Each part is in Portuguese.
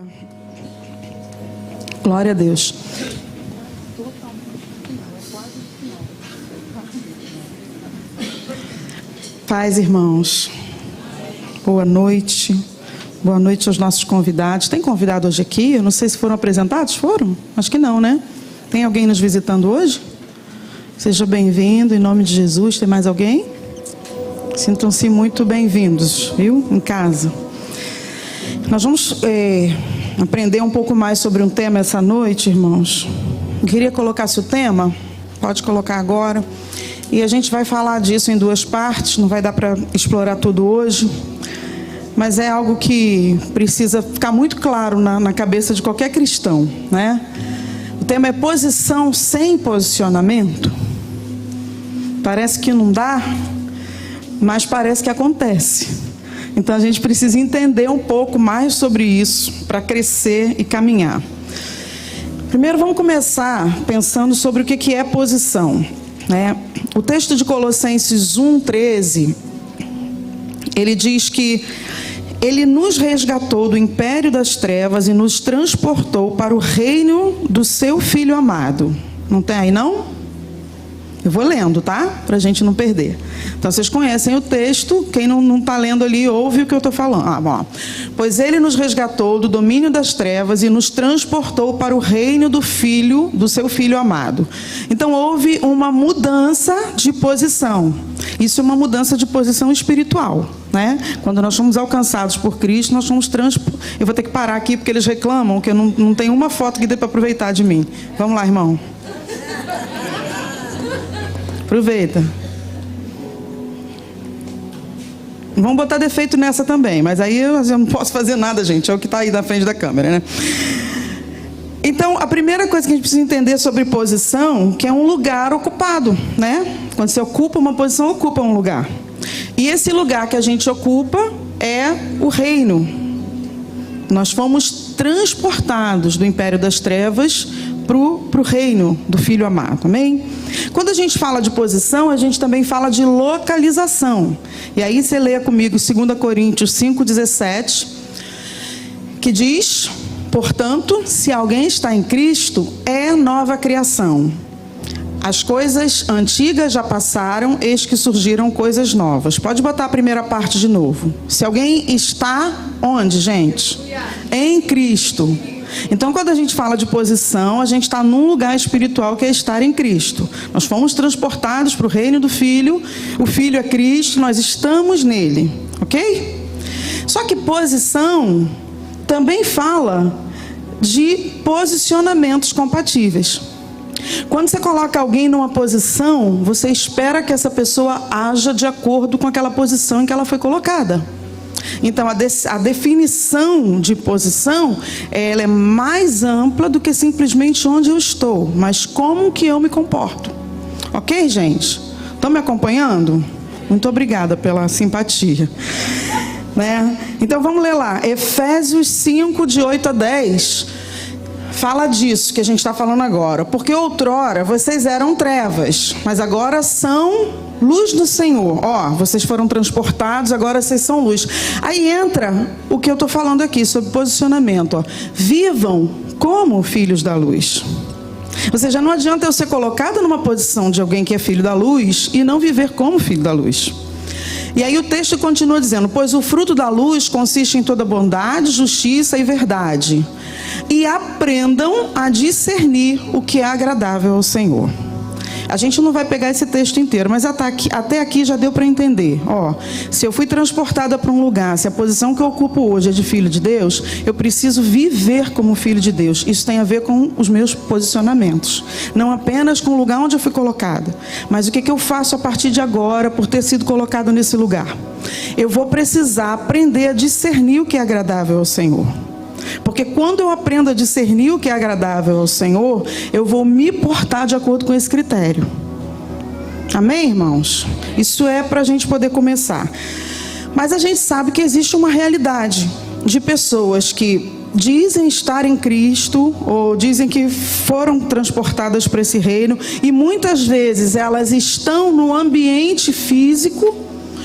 Aleluia. Glória a Deus. Paz, irmãos. Boa noite. Boa noite aos nossos convidados. Tem convidado hoje aqui? Eu não sei se foram apresentados. Foram? Acho que não, né? Tem alguém nos visitando hoje? Seja bem-vindo, em nome de Jesus. Tem mais alguém? Sintam-se muito bem-vindos, viu? Em casa. Nós vamos aprender um pouco mais sobre um tema essa noite, irmãos. Eu queria colocar o tema, pode colocar agora. E a gente vai falar disso em duas partes, não vai dar para explorar tudo hoje. Mas é algo que precisa ficar muito claro na cabeça de qualquer cristão, né? O tema é posição sem posicionamento. Parece que não dá, mas parece que acontece. Então a gente precisa entender um pouco mais sobre isso para crescer e caminhar. Primeiro vamos começar pensando sobre o que é posição, né? O texto de Colossenses 1:13, ele diz que ele nos resgatou do império das trevas e nos transportou para o reino do seu Filho amado. Não tem aí não? Eu vou lendo, tá? Para a gente não perder. Então, vocês conhecem o texto. Quem não está lendo ali, ouve o que eu estou falando. Bom. Pois ele nos resgatou do domínio das trevas e nos transportou para o reino do seu Filho amado. Então, houve uma mudança de posição. Isso é uma mudança de posição espiritual, né? Quando nós somos alcançados por Cristo, nós somos Eu vou ter que parar aqui, porque eles reclamam que eu não tenho uma foto que dê para aproveitar de mim. Vamos lá, irmão. Aproveita. Vamos botar defeito nessa também, mas aí eu não posso fazer nada, gente. É o que está aí na frente da câmera, né? Então, a primeira coisa que a gente precisa entender sobre posição, que é um lugar ocupado, né? Quando você ocupa uma posição, ocupa um lugar. E esse lugar que a gente ocupa é o reino. Nós fomos transportados do império das trevas para o reino do Filho amado, amém? Quando a gente fala de posição, a gente também fala de localização. E aí você lê comigo 2 Coríntios 5:17, que diz: portanto, se alguém está em Cristo, é nova criação. As coisas antigas já passaram, eis que surgiram coisas novas. Pode botar a primeira parte de novo. Se alguém está onde, gente? Em Cristo. Então, quando a gente fala de posição, a gente está num lugar espiritual que é estar em Cristo. Nós fomos transportados para o reino do Filho. O Filho é Cristo, nós estamos nele, ok? Só que posição também fala de posicionamentos compatíveis. Quando você coloca alguém numa posição, você espera que essa pessoa haja de acordo com aquela posição em que ela foi colocada. Então, a definição de posição, ela é mais ampla do que simplesmente onde eu estou, mas como que eu me comporto. Ok, gente? Estão me acompanhando? Muito obrigada pela simpatia. Né? Então, vamos ler lá. Efésios 5, de 8 a 10... fala disso que a gente está falando agora. Porque outrora vocês eram trevas, mas agora são luz do Senhor. Vocês foram transportados, agora vocês são luz. Aí entra o que eu estou falando aqui sobre posicionamento. Vivam como filhos da luz. Ou seja, não adianta eu ser colocado numa posição de alguém que é filho da luz e não viver como filho da luz. E aí o texto continua dizendo: pois o fruto da luz consiste em toda bondade, justiça e verdade. E aprendam a discernir o que é agradável ao Senhor. A gente não vai pegar esse texto inteiro, mas até aqui já deu para entender. Se eu fui transportada para um lugar, se a posição que eu ocupo hoje é de filho de Deus, eu preciso viver como filho de Deus. Isso tem a ver com os meus posicionamentos. Não apenas com o lugar onde eu fui colocada, mas o que eu faço a partir de agora por ter sido colocado nesse lugar. Eu vou precisar aprender a discernir o que é agradável ao Senhor. Porque quando eu aprendo a discernir o que é agradável ao Senhor, eu vou me portar de acordo com esse critério. Amém, irmãos? Isso é para a gente poder começar. Mas a gente sabe que existe uma realidade de pessoas que dizem estar em Cristo, ou dizem que foram transportadas para esse reino, e muitas vezes elas estão no ambiente físico,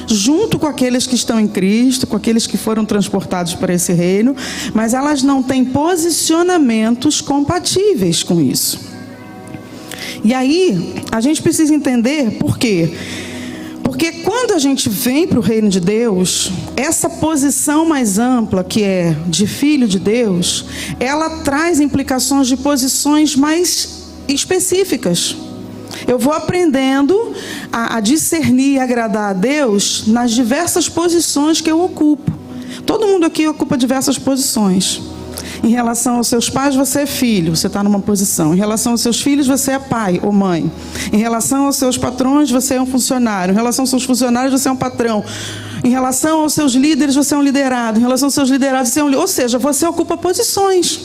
junto com aqueles que estão em Cristo, com aqueles que foram transportados para esse reino, mas elas não têm posicionamentos compatíveis com isso. E aí, a gente precisa entender por quê. Porque quando a gente vem para o reino de Deus, essa posição mais ampla, que é de filho de Deus, ela traz implicações de posições mais específicas. Eu vou aprendendo a discernir e agradar a Deus nas diversas posições que eu ocupo. Todo mundo aqui ocupa diversas posições. Em relação aos seus pais, você é filho, você está numa posição. Em relação aos seus filhos, você é pai ou mãe. Em relação aos seus patrões, você é um funcionário. Em relação aos seus funcionários, você é um patrão. Em relação aos seus líderes, você é um liderado. Em relação aos seus liderados, você é um líder. Ou seja, você ocupa posições.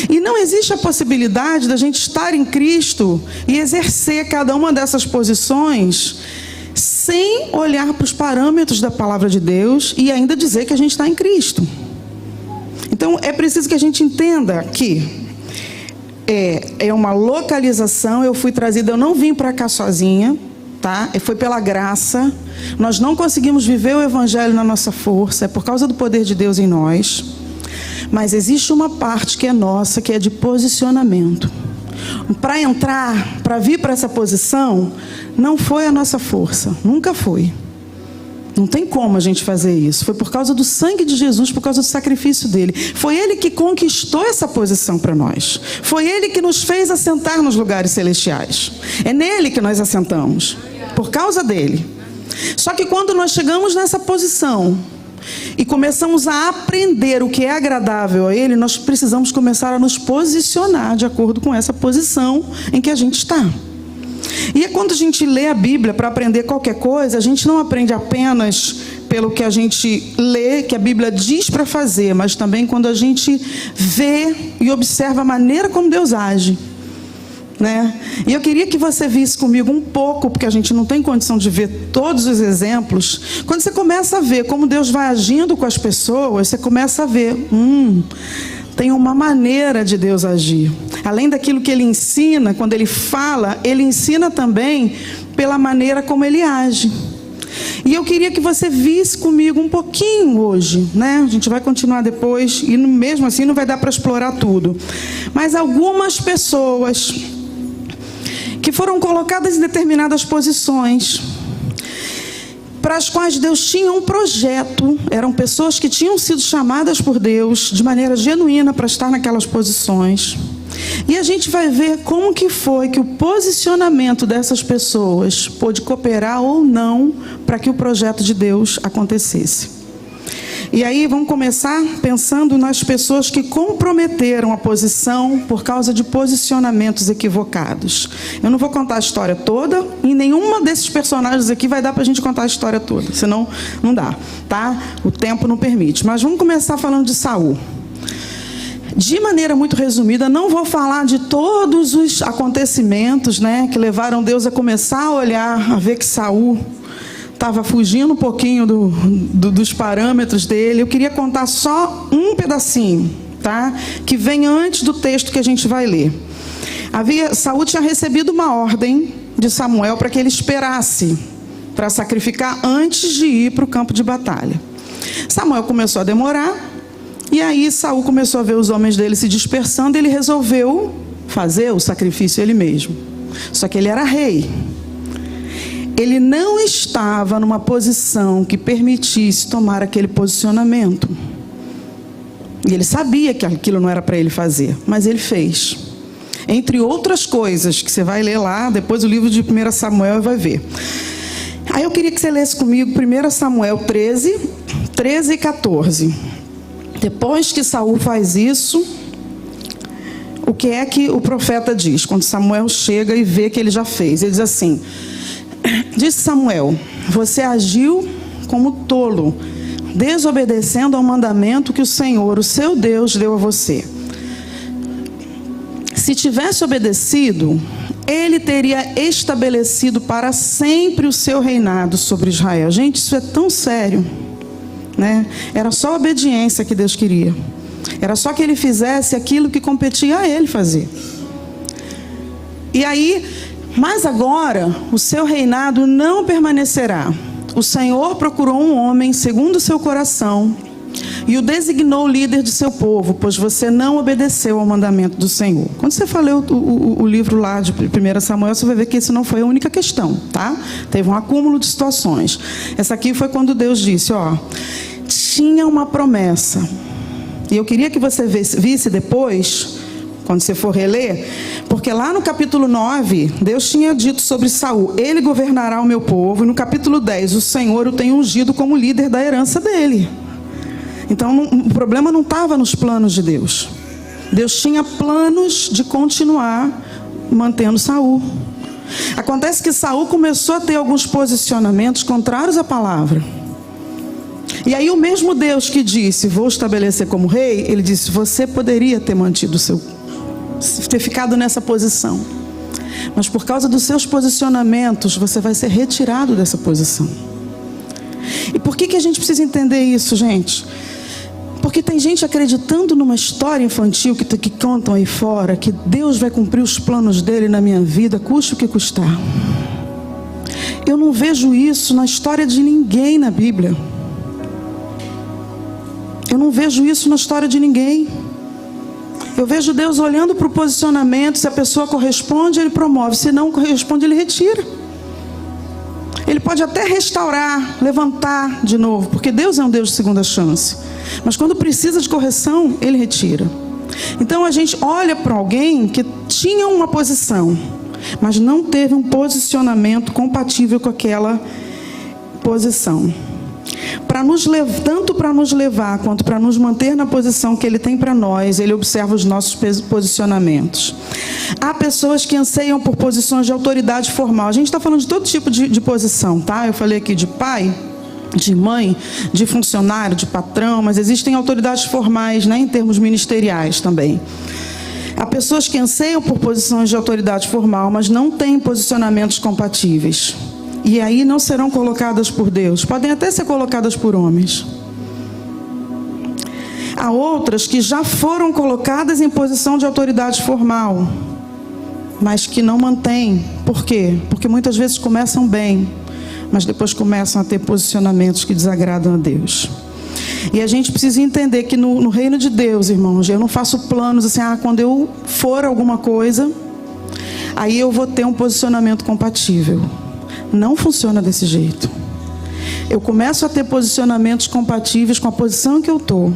E não existe a possibilidade da gente estar em Cristo e exercer cada uma dessas posições sem olhar para os parâmetros da palavra de Deus e ainda dizer que a gente está em Cristo. Então, é preciso que a gente entenda que é uma localização. Eu fui trazida, eu não vim para cá sozinha, tá? Foi pela graça. Nós não conseguimos viver o evangelho na nossa força, é por causa do poder de Deus em nós. Mas existe uma parte que é nossa, que é de posicionamento. Para entrar, para vir para essa posição, não foi a nossa força, nunca foi. Não tem como a gente fazer isso. Foi por causa do sangue de Jesus, por causa do sacrifício dele. Foi ele que conquistou essa posição para nós. Foi ele que nos fez assentar nos lugares celestiais. É nele que nós assentamos, por causa dele. Só que quando nós chegamos nessa posição e começamos a aprender o que é agradável a ele, nós precisamos começar a nos posicionar de acordo com essa posição em que a gente está. E é quando a gente lê a Bíblia para aprender qualquer coisa, a gente não aprende apenas pelo que a gente lê, que a Bíblia diz para fazer, mas também quando a gente vê e observa a maneira como Deus age, né? E eu queria que você visse comigo um pouco, porque a gente não tem condição de ver todos os exemplos. Quando você começa a ver como Deus vai agindo com as pessoas, você começa a ver, tem uma maneira de Deus agir. Além daquilo que ele ensina, quando ele fala, ele ensina também pela maneira como ele age. E eu queria que você visse comigo um pouquinho hoje, né? A gente vai continuar depois, e mesmo assim não vai dar para explorar tudo. Mas algumas pessoas que foram colocadas em determinadas posições, para as quais Deus tinha um projeto, eram pessoas que tinham sido chamadas por Deus de maneira genuína para estar naquelas posições. E a gente vai ver como que foi que o posicionamento dessas pessoas pôde cooperar ou não para que o projeto de Deus acontecesse. E aí vamos começar pensando nas pessoas que comprometeram a posição por causa de posicionamentos equivocados. Eu não vou contar a história toda, e nenhuma desses personagens aqui vai dar para a gente contar a história toda, senão não dá, tá? O tempo não permite. Mas vamos começar falando de Saul. De maneira muito resumida, não vou falar de todos os acontecimentos, né, que levaram Deus a começar a olhar, a ver que Saul estava fugindo um pouquinho dos parâmetros dele. Eu queria contar só um pedacinho, tá? Que vem antes do texto que a gente vai ler. Saul tinha recebido uma ordem de Samuel para que ele esperasse para sacrificar antes de ir para o campo de batalha. Samuel começou a demorar, e aí Saul começou a ver os homens dele se dispersando, e ele resolveu fazer o sacrifício ele mesmo. Só que ele era rei. Ele não estava numa posição que permitisse tomar aquele posicionamento. E ele sabia que aquilo não era para ele fazer, mas ele fez. Entre outras coisas, que você vai ler lá, depois o livro de 1 Samuel vai ver. Aí eu queria que você lesse comigo 1 Samuel 13 e 14. Depois que Saul faz isso, o que é que o profeta diz? Quando Samuel chega e vê que ele já fez, ele diz assim: disse Samuel, você agiu como tolo, desobedecendo ao mandamento que o Senhor, o seu Deus, deu a você. Se tivesse obedecido, ele teria estabelecido para sempre o seu reinado sobre Israel. Gente, isso é tão sério, né? Era só obediência que Deus queria. Era só que ele fizesse aquilo que competia a ele fazer. E aí, mas agora o seu reinado não permanecerá. o Senhor procurou um homem segundo o seu coração e o designou líder de seu povo, pois você não obedeceu ao mandamento do Senhor. Quando você for ler o livro lá de 1 Samuel, você vai ver que isso não foi a única questão, tá? Teve um acúmulo de situações. Essa aqui foi quando Deus disse, tinha uma promessa. E eu queria que você visse depois, quando você for reler, porque lá no capítulo 9, Deus tinha dito sobre Saul, ele governará o meu povo, e no capítulo 10, o Senhor o tem ungido como líder da herança dele. Então, o problema não estava nos planos de Deus. Deus tinha planos de continuar mantendo Saul. Acontece que Saul começou a ter alguns posicionamentos contrários à palavra. E aí o mesmo Deus que disse, vou estabelecer como rei, ele disse, você poderia ter mantido ter ficado nessa posição. Mas por causa dos seus posicionamentos, você vai ser retirado dessa posição. E por que a gente precisa entender isso, gente? Porque tem gente acreditando numa história infantil que contam aí fora, que Deus vai cumprir os planos dele na minha vida, custe o que custar. Eu não vejo isso na história de ninguém na Bíblia. Eu não vejo isso na história de ninguém. Eu vejo Deus olhando para o posicionamento, se a pessoa corresponde, ele promove, se não corresponde, ele retira. Ele pode até restaurar, levantar de novo, porque Deus é um Deus de segunda chance. Mas quando precisa de correção, ele retira. Então a gente olha para alguém que tinha uma posição, mas não teve um posicionamento compatível com aquela posição. Tanto para nos levar, quanto para nos manter na posição que Ele tem para nós, Ele observa os nossos posicionamentos. Há pessoas que anseiam por posições de autoridade formal. A gente está falando de todo tipo de posição, tá? Eu falei aqui de pai, de mãe, de funcionário, de patrão, mas existem autoridades formais, né, em termos ministeriais também. Há pessoas que anseiam por posições de autoridade formal, mas não têm posicionamentos compatíveis. E aí não serão colocadas por Deus. Podem até ser colocadas por homens. Há outras que já foram colocadas em posição de autoridade formal, mas que não mantêm. Por quê? Porque muitas vezes começam bem, mas depois começam a ter posicionamentos que desagradam a Deus. E a gente precisa entender que no reino de Deus, irmãos, eu não faço planos assim, quando eu for alguma coisa, aí eu vou ter um posicionamento compatível. Não funciona desse jeito. Eu começo a ter posicionamentos compatíveis com a posição em que eu estou.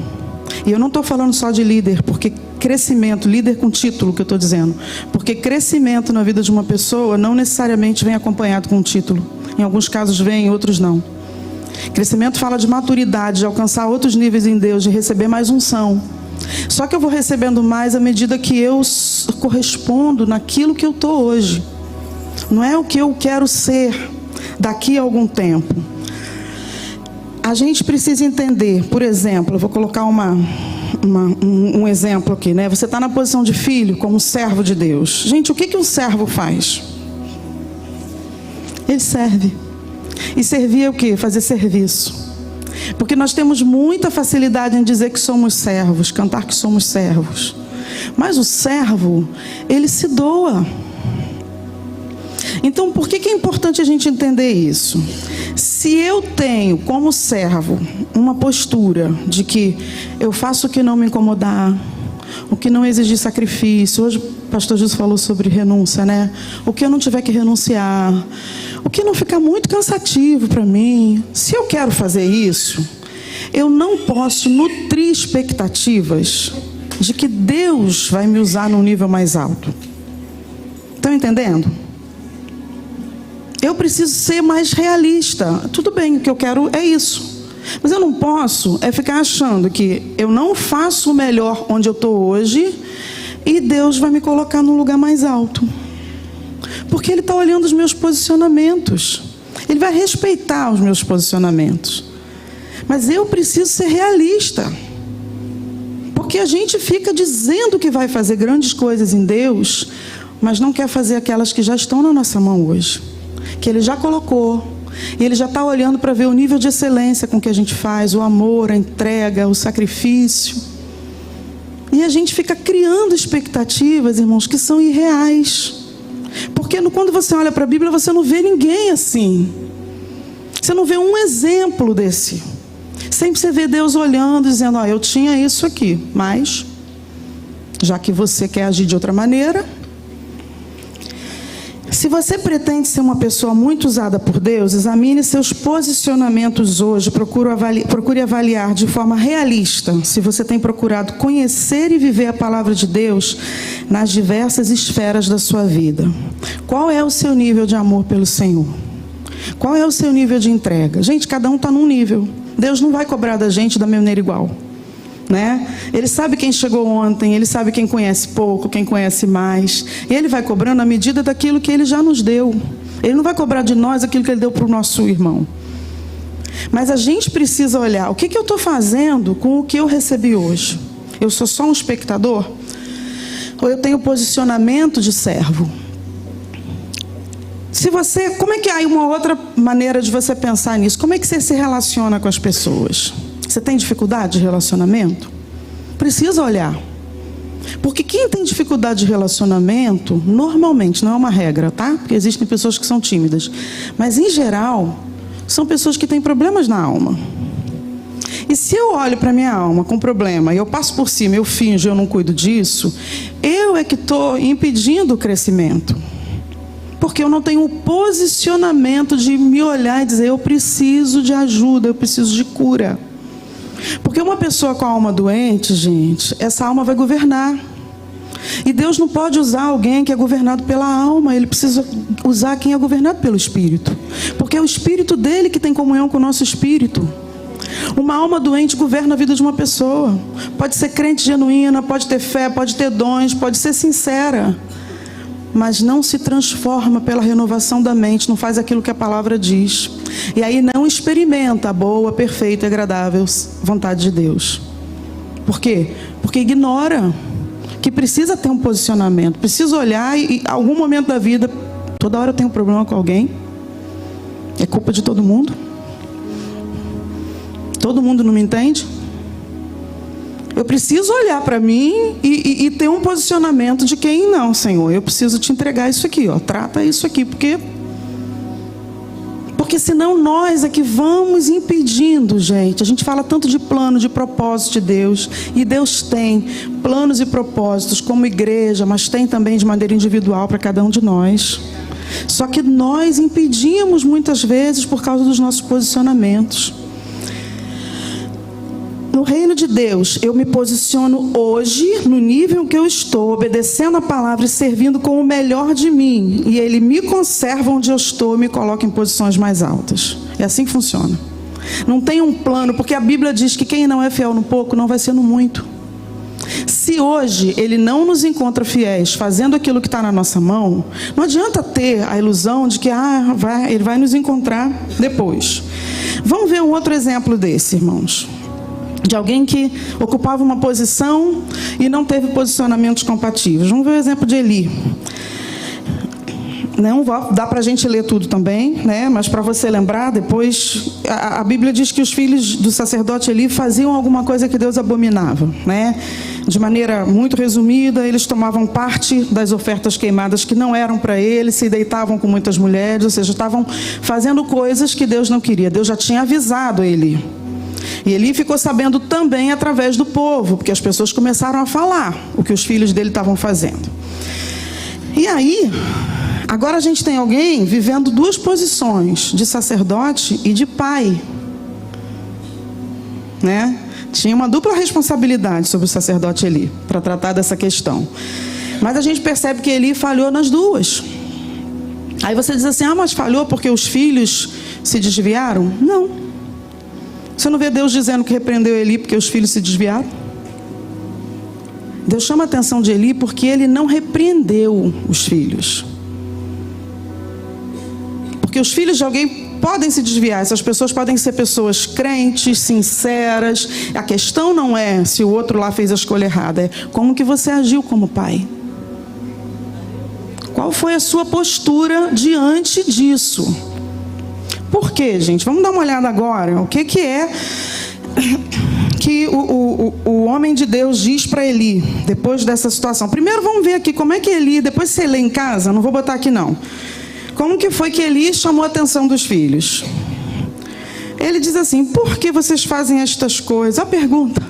E eu não estou falando só de líder, porque crescimento, líder com título que eu estou dizendo. Porque crescimento na vida de uma pessoa não necessariamente vem acompanhado com um título. Em alguns casos vem, em outros não. Crescimento fala de maturidade, de alcançar outros níveis em Deus, de receber mais unção. Só que eu vou recebendo mais à medida que eu correspondo naquilo que eu estou hoje. Não é o que eu quero ser daqui a algum tempo. A gente precisa entender, por exemplo, eu vou colocar um exemplo aqui, né? Você está na posição de filho, como servo de Deus. Gente, o que um servo faz? Ele serve. E servir é o quê? Fazer serviço. Porque nós temos muita facilidade em dizer que somos servos, cantar que somos servos. Mas o servo, ele se doa. Então, por que é importante a gente entender isso? Se eu tenho, como servo, uma postura de que eu faço o que não me incomodar, o que não exigir sacrifício. Hoje o pastor Jesus falou sobre renúncia, né? O que eu não tiver que renunciar, o que não ficar muito cansativo para mim. Se eu quero fazer isso, eu não posso nutrir expectativas de que Deus vai me usar num nível mais alto. Estão entendendo? Eu preciso ser mais realista. Tudo bem, o que eu quero é isso. Mas eu não posso ficar achando que eu não faço o melhor onde eu estou hoje e Deus vai me colocar num lugar mais alto. Porque Ele está olhando os meus posicionamentos. Ele vai respeitar os meus posicionamentos. Mas eu preciso ser realista. Porque a gente fica dizendo que vai fazer grandes coisas em Deus, mas não quer fazer aquelas que já estão na nossa mão hoje. Que Ele já colocou. E Ele já está olhando para ver o nível de excelência com que a gente faz, o amor, a entrega, o sacrifício. E a gente fica criando expectativas, irmãos, que são irreais. Porque quando você olha para a Bíblia, você não vê ninguém assim. Você não vê um exemplo desse. Sempre você vê Deus olhando, dizendo, eu tinha isso aqui, mas já que você quer agir de outra maneira. Se você pretende ser uma pessoa muito usada por Deus, examine seus posicionamentos hoje, procure avaliar de forma realista se você tem procurado conhecer e viver a palavra de Deus nas diversas esferas da sua vida. Qual é o seu nível de amor pelo Senhor? Qual é o seu nível de entrega? Gente, cada um está num nível. Deus não vai cobrar da gente da maneira igual. Né? Ele sabe quem chegou ontem, Ele sabe quem conhece pouco, quem conhece mais. E Ele vai cobrando à medida daquilo que Ele já nos deu. Ele não vai cobrar de nós aquilo que Ele deu para o nosso irmão. Mas a gente precisa olhar, o que eu estou fazendo com o que eu recebi hoje? Eu sou só um espectador? Ou eu tenho posicionamento de servo? Como é que há uma outra maneira de você pensar nisso? Como é que você se relaciona com as pessoas? Você tem dificuldade de relacionamento? Precisa olhar. Porque quem tem dificuldade de relacionamento, normalmente, não é uma regra, tá? Porque existem pessoas que são tímidas. Mas, em geral, são pessoas que têm problemas na alma. E se eu olho para a minha alma com problema, e eu passo por cima, eu finjo, eu não cuido disso, eu é que estou impedindo o crescimento. Porque eu não tenho o posicionamento de me olhar e dizer, eu preciso de ajuda, eu preciso de cura. Porque uma pessoa com a alma doente, gente, essa alma vai governar. E Deus não pode usar alguém que é governado pela alma. Ele precisa usar quem é governado pelo Espírito. Porque é o Espírito dele que tem comunhão com o nosso Espírito. Uma alma doente governa a vida de uma pessoa. Pode ser crente genuína, pode ter fé, pode ter dons, pode ser sincera. Mas não se transforma pela renovação da mente, não faz aquilo que a palavra diz. E aí não experimenta a boa, perfeita e agradável vontade de Deus. Por quê? Porque ignora que precisa ter um posicionamento, precisa olhar e em algum momento da vida, toda hora eu tenho um problema com alguém. É culpa de todo mundo? Todo mundo não me entende? Eu preciso olhar para mim e ter um posicionamento de quem não, Senhor. Eu preciso te entregar isso aqui, trata isso aqui, porque senão nós é que vamos impedindo, gente. A gente fala tanto de plano, de propósito de Deus, e Deus tem planos e propósitos como igreja, mas tem também de maneira individual para cada um de nós. Só que nós impedimos muitas vezes por causa dos nossos posicionamentos. No reino de Deus, eu me posiciono hoje, no nível que eu estou, obedecendo a palavra e servindo com o melhor de mim. E Ele me conserva onde eu estou e me coloca em posições mais altas. É assim que funciona. Não tem um plano, porque a Bíblia diz que quem não é fiel no pouco, não vai ser no muito. Se hoje Ele não nos encontra fiéis, fazendo aquilo que está na nossa mão, não adianta ter a ilusão de que Ele vai nos encontrar depois. Vamos ver um outro exemplo desse, irmãos. De alguém que ocupava uma posição e não teve posicionamentos compatíveis. Vamos ver o exemplo de Eli. Não dá para a gente ler tudo também, né? Mas para você lembrar, depois a Bíblia diz que os filhos do sacerdote Eli faziam alguma coisa que Deus abominava, né? De maneira muito resumida, eles tomavam parte das ofertas queimadas que não eram para eles, se deitavam com muitas mulheres, ou seja, estavam fazendo coisas que Deus não queria. Deus já tinha avisado Eli. E Eli ficou sabendo também através do povo, porque as pessoas começaram a falar o que os filhos dele estavam fazendo. E aí, agora a gente tem alguém vivendo duas posições, de sacerdote e de pai. Né? Tinha uma dupla responsabilidade sobre o sacerdote Eli, para tratar dessa questão. Mas a gente percebe que Eli falhou nas duas. Aí você diz assim, mas falhou porque os filhos se desviaram? Não. Você não vê Deus dizendo que repreendeu Eli porque os filhos se desviaram? Deus chama a atenção de Eli porque ele não repreendeu os filhos. Porque os filhos de alguém podem se desviar. Essas pessoas podem ser pessoas crentes, sinceras. A questão não é se o outro lá fez a escolha errada. É como que você agiu como pai. Qual foi a sua postura diante disso? Por quê, gente? Vamos dar uma olhada agora. O que é que o homem de Deus diz para Eli, depois dessa situação? Primeiro vamos ver aqui como é que Eli, depois você lê em casa, não vou botar aqui não. Como que foi que Eli chamou a atenção dos filhos? Ele diz assim: por que vocês fazem estas coisas? A pergunta.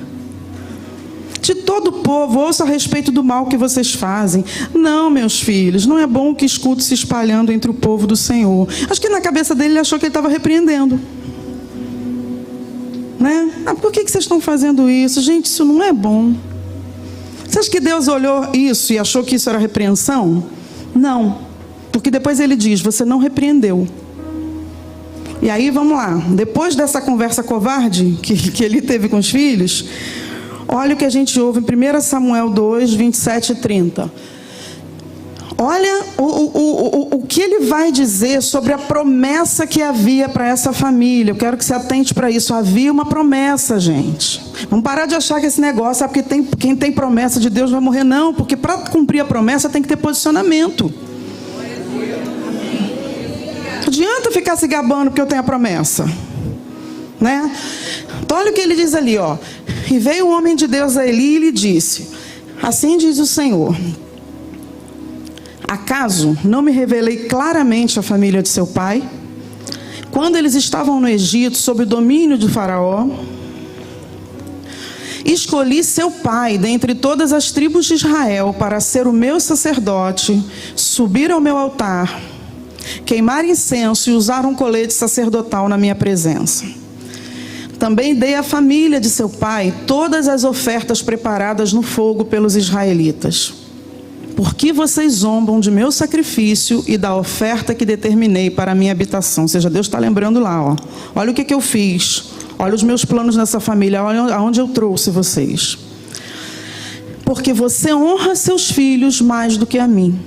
De todo o povo, ouça a respeito do mal que vocês fazem. Não, meus filhos, não é bom que escuto se espalhando entre o povo do Senhor. Acho que na cabeça dele ele achou que ele estava repreendendo. Né? Por que vocês estão fazendo isso? Gente, isso não é bom. Você acha que Deus olhou isso e achou que isso era repreensão? Não. Porque depois ele diz: você não repreendeu. E aí, vamos lá. Depois dessa conversa covarde que ele teve com os filhos, olha o que a gente ouve em 1 Samuel 2, 27 e 30. Olha o que ele vai dizer sobre a promessa que havia para essa família. Eu quero que você atente para isso. Havia uma promessa, gente. Vamos parar de achar que esse negócio é porque quem tem promessa de Deus vai morrer. Não, porque para cumprir a promessa tem que ter posicionamento. Não adianta ficar se gabando porque eu tenho a promessa, né? Então olha o que ele diz ali, ó. E veio o homem de Deus a Eli e lhe disse: assim diz o Senhor: acaso não me revelei claramente à família de seu pai, quando eles estavam no Egito sob o domínio de Faraó? Escolhi seu pai dentre todas as tribos de Israel para ser o meu sacerdote, subir ao meu altar, queimar incenso e usar um colete sacerdotal na minha presença. Também dei à família de seu pai todas as ofertas preparadas no fogo pelos israelitas. Por que vocês zombam de meu sacrifício e da oferta que determinei para a minha habitação? Ou seja, Deus está lembrando lá, ó. Olha o que eu fiz. Olha os meus planos nessa família. Olha aonde eu trouxe vocês. Porque você honra seus filhos mais do que a mim,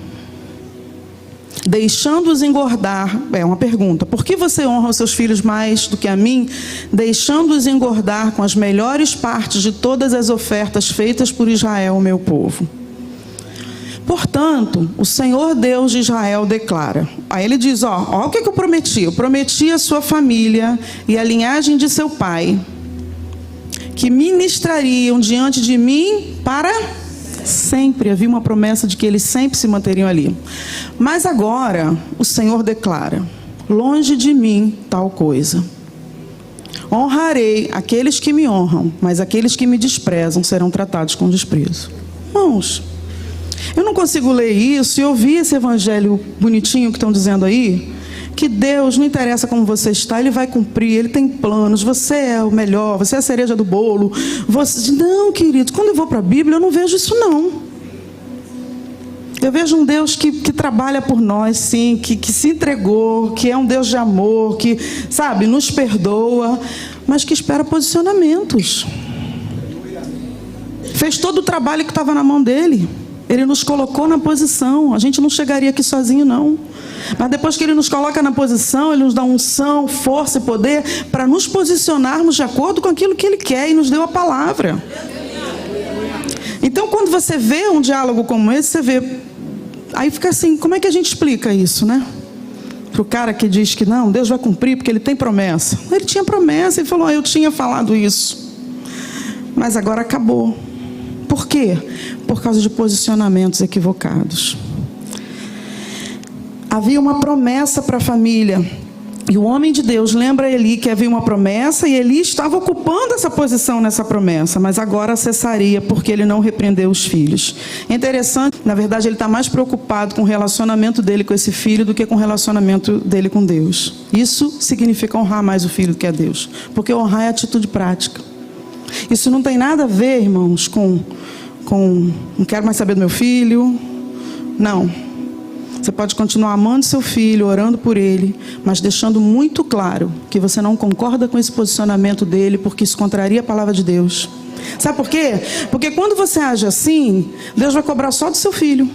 deixando-os engordar. É uma pergunta. Por que você honra os seus filhos mais do que a mim, deixando-os engordar com as melhores partes de todas as ofertas feitas por Israel, meu povo? Portanto, o Senhor Deus de Israel declara. Aí ele diz, ó o que eu prometi. Eu prometi a sua família e a linhagem de seu pai, que ministrariam diante de mim para sempre. Havia uma promessa de que eles sempre se manteriam ali. Mas agora, o Senhor declara: longe de mim tal coisa. Honrarei aqueles que me honram, mas aqueles que me desprezam serão tratados com desprezo. Irmãos, eu não consigo ler isso e ouvir esse evangelho bonitinho que estão dizendo aí, que Deus, não interessa como você está, Ele vai cumprir, Ele tem planos, você é o melhor, você é a cereja do bolo. Não, querido, quando eu vou para a Bíblia, eu não vejo isso não. Eu vejo um Deus que trabalha por nós, sim, que se entregou, que é um Deus de amor, que, sabe, nos perdoa, mas que espera posicionamentos. Fez todo o trabalho que estava na mão dele. Ele nos colocou na posição. A gente não chegaria aqui sozinho, não. Mas depois que Ele nos coloca na posição, Ele nos dá unção, força e poder para nos posicionarmos de acordo com aquilo que Ele quer e nos deu a palavra. Então, quando você vê um diálogo como esse, você vê... Aí fica assim, como é que a gente explica isso, né? Para o cara que diz que não, Deus vai cumprir porque Ele tem promessa. Ele tinha promessa e falou, eu tinha falado isso. Mas agora acabou. Por quê? Por causa de posicionamentos equivocados. Havia uma promessa para a família. E o homem de Deus lembra a Eli que havia uma promessa, e Eli estava ocupando essa posição nessa promessa, mas agora cessaria porque ele não repreendeu os filhos. É interessante, na verdade ele está mais preocupado com o relacionamento dele com esse filho do que com o relacionamento dele com Deus. Isso significa honrar mais o filho do que a Deus, porque honrar é atitude prática. Isso não tem nada a ver, irmãos, com não quero mais saber do meu filho. Não. Você pode continuar amando seu filho, orando por ele, mas deixando muito claro que você não concorda com esse posicionamento dele, porque isso contraria a palavra de Deus. Sabe por quê? Porque quando você age assim, Deus vai cobrar só do seu filho.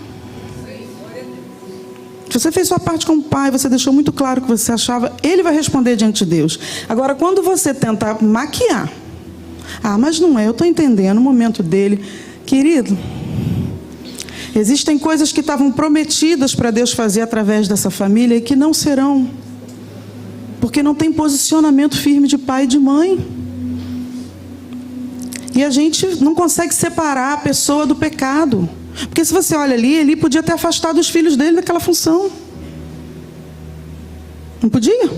Se você fez sua parte como pai, você deixou muito claro o que você achava, Ele vai responder diante de Deus. Agora, quando você tenta maquiar, mas não é, eu estou entendendo o momento dele. Querido, existem coisas que estavam prometidas para Deus fazer através dessa família e que não serão, porque não tem posicionamento firme de pai e de mãe. E a gente não consegue separar a pessoa do pecado, porque se você olha ali, ele podia ter afastado os filhos dele daquela função. Não podia?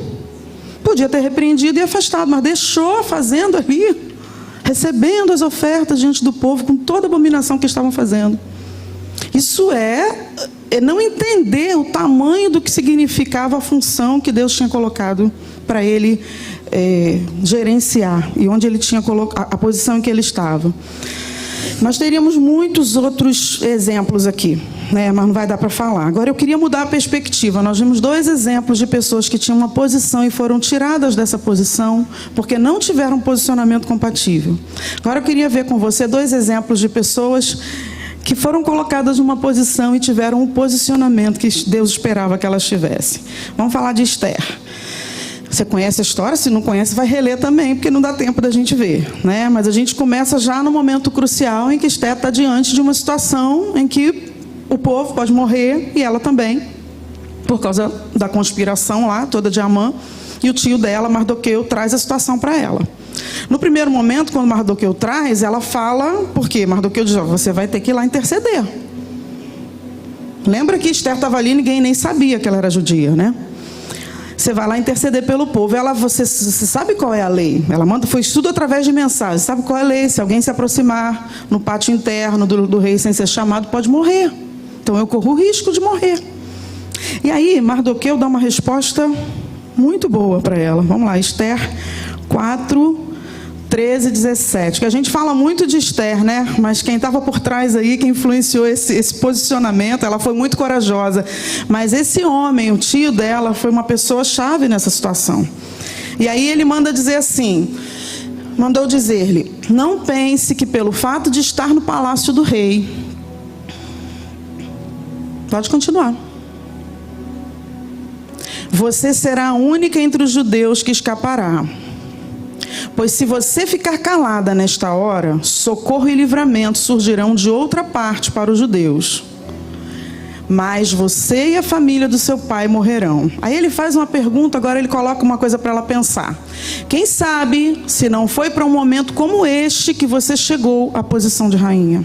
podia ter repreendido e afastado, mas deixou fazendo ali, recebendo as ofertas diante do povo com toda a abominação que estavam fazendo. Isso é não entender o tamanho do que significava a função que Deus tinha colocado para ele gerenciar e onde ele tinha colocado, a posição em que ele estava. Nós teríamos muitos outros exemplos aqui, né? Mas não vai dar para falar. Agora eu queria mudar a perspectiva. Nós vimos 2 exemplos de pessoas que tinham uma posição e foram tiradas dessa posição porque não tiveram um posicionamento compatível. Agora eu queria ver com você 2 exemplos de pessoas que foram colocadas numa posição e tiveram um posicionamento que Deus esperava que elas tivessem. Vamos falar de Esther. Você conhece a história? Se não conhece, vai reler também, porque não dá tempo da gente ver, né? Mas a gente começa já no momento crucial em que Esther está diante de uma situação em que o povo pode morrer, e ela também, por causa da conspiração lá, toda de Amã, e o tio dela, Mardoqueu, traz a situação para ela. No primeiro momento, quando Mardoqueu traz, ela fala, porque Mardoqueu diz, você vai ter que ir lá interceder. Lembra que Esther estava ali, ninguém nem sabia que ela era judia, né? Você vai lá interceder pelo povo. Você sabe qual é a lei? Ela manda, foi estudo através de mensagem. Sabe qual é a lei? Se alguém se aproximar no pátio interno do rei sem ser chamado, pode morrer. Então eu corro o risco de morrer. E aí Mardoqueu dá uma resposta muito boa para ela. Vamos lá, Esther 4, 13 e 17. Que a gente fala muito de Esther, né? Mas quem estava por trás aí, quem influenciou esse posicionamento, ela foi muito corajosa. Mas esse homem, o tio dela, foi uma pessoa chave nessa situação. E aí ele manda dizer assim, mandou dizer-lhe, não pense que pelo fato de estar no palácio do rei... Pode continuar. Você será a única entre os judeus que escapará. Pois se você ficar calada nesta hora, socorro e livramento surgirão de outra parte para os judeus. Mas você e a família do seu pai morrerão. Aí ele faz uma pergunta, agora ele coloca uma coisa para ela pensar. Quem sabe se não foi para um momento como este que você chegou à posição de rainha?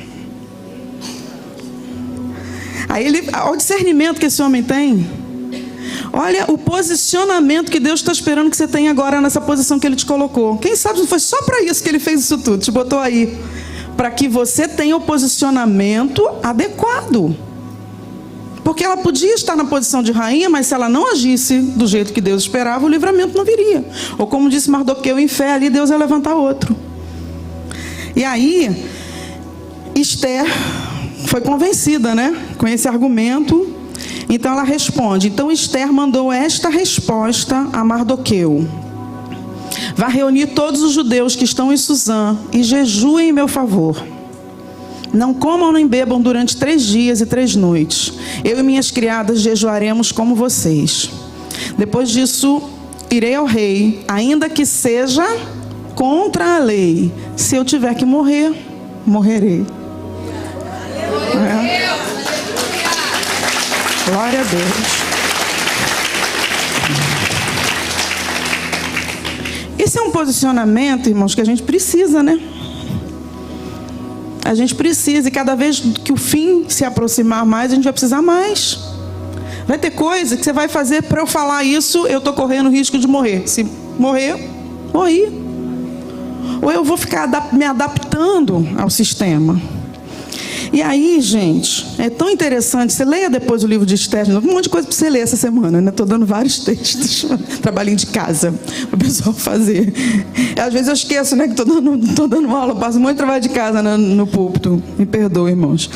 Aí olha o discernimento que esse homem tem. Olha o posicionamento que Deus está esperando que você tenha agora nessa posição que Ele te colocou. Quem sabe não foi só para isso que Ele fez isso tudo, te botou aí. Para que você tenha o posicionamento adequado. Porque ela podia estar na posição de rainha, mas se ela não agisse do jeito que Deus esperava, o livramento não viria. Ou como disse Mardoqueu, em fé ali Deus ia levantar outro. E aí, Esther foi convencida, né? Com esse argumento. Então ela responde. Então Esther mandou esta resposta a Mardoqueu. Vá reunir todos os judeus que estão em Suzã e jejuem em meu favor. Não comam nem bebam durante 3 dias e 3 noites. Eu e minhas criadas jejuaremos como vocês. Depois disso, irei ao rei, ainda que seja contra a lei. Se eu tiver que morrer, morrerei. Glória a Deus. Esse é um posicionamento, irmãos, que a gente precisa, né? A gente precisa, e cada vez que o fim se aproximar mais, a gente vai precisar mais. Vai ter coisa que você vai fazer para eu falar isso, eu estou correndo o risco de morrer. Se morrer, morri. Ou eu vou ficar me adaptando ao sistema. E aí, gente, é tão interessante. Você leia depois o livro de Esther, um monte de coisa para você ler essa semana, né? Estou dando vários textos, trabalhinho de casa, para o pessoal fazer. Às vezes eu esqueço, né? Que estou dando aula, passo muito trabalho de casa no púlpito. Me perdoe, irmãos.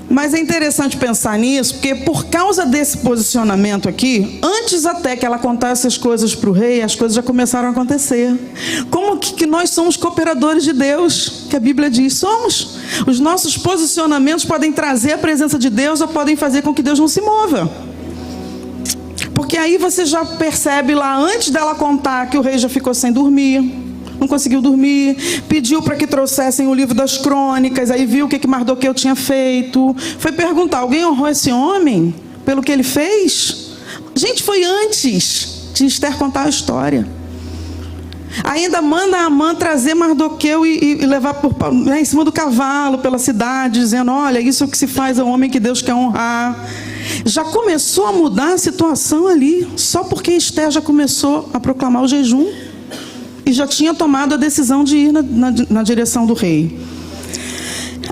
Mas é interessante pensar nisso, porque por causa desse posicionamento aqui, antes até que ela contasse as coisas para o rei, as coisas já começaram a acontecer. Como que nós somos cooperadores de Deus, que a Bíblia diz, somos. Os nossos posicionamentos podem trazer a presença de Deus ou podem fazer com que Deus não se mova. Porque aí você já percebe lá, antes dela contar, que o rei já ficou sem dormir. Não conseguiu dormir, pediu para que trouxessem o livro das crônicas, aí viu o que Mardoqueu tinha feito, foi perguntar, alguém honrou esse homem pelo que ele fez? Gente, foi antes de Esther contar a história. Ainda manda Amã trazer Mardoqueu e levar em cima do cavalo pela cidade, dizendo, olha, isso é o que se faz ao homem que Deus quer honrar. Já começou a mudar a situação ali, só porque Esther já começou a proclamar o jejum e já tinha tomado a decisão de ir na direção do rei.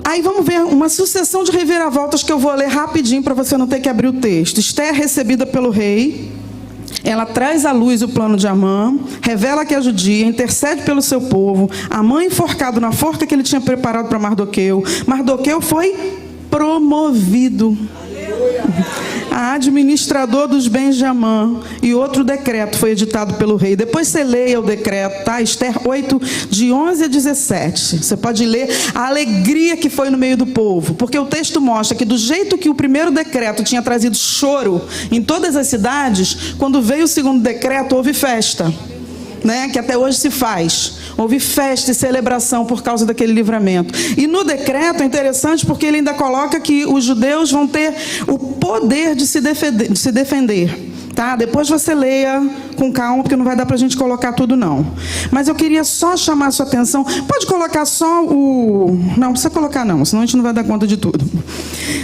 Aí vamos ver uma sucessão de reviravoltas que eu vou ler rapidinho para você não ter que abrir o texto. Esther é recebida pelo rei, ela traz à luz o plano de Amã, revela que é judia, intercede pelo seu povo. Amã enforcado na forca que ele tinha preparado para Mardoqueu. Mardoqueu foi promovido a administrador dos bens de Amã, e outro decreto foi editado pelo rei. Depois você leia o decreto, tá? Esther 8, de 11 a 17. Você pode ler a alegria que foi no meio do povo, porque o texto mostra que do jeito que o primeiro decreto tinha trazido choro em todas as cidades, quando veio o segundo decreto, houve festa, né? Que até hoje se faz. Houve festa e celebração por causa daquele livramento. E no decreto é interessante porque ele ainda coloca que os judeus vão ter o poder de se defender. Tá? Depois você leia com calma, porque não vai dar para a gente colocar tudo não. Mas eu queria só chamar a sua atenção. Pode colocar só o... Não precisa colocar não, senão a gente não vai dar conta de tudo.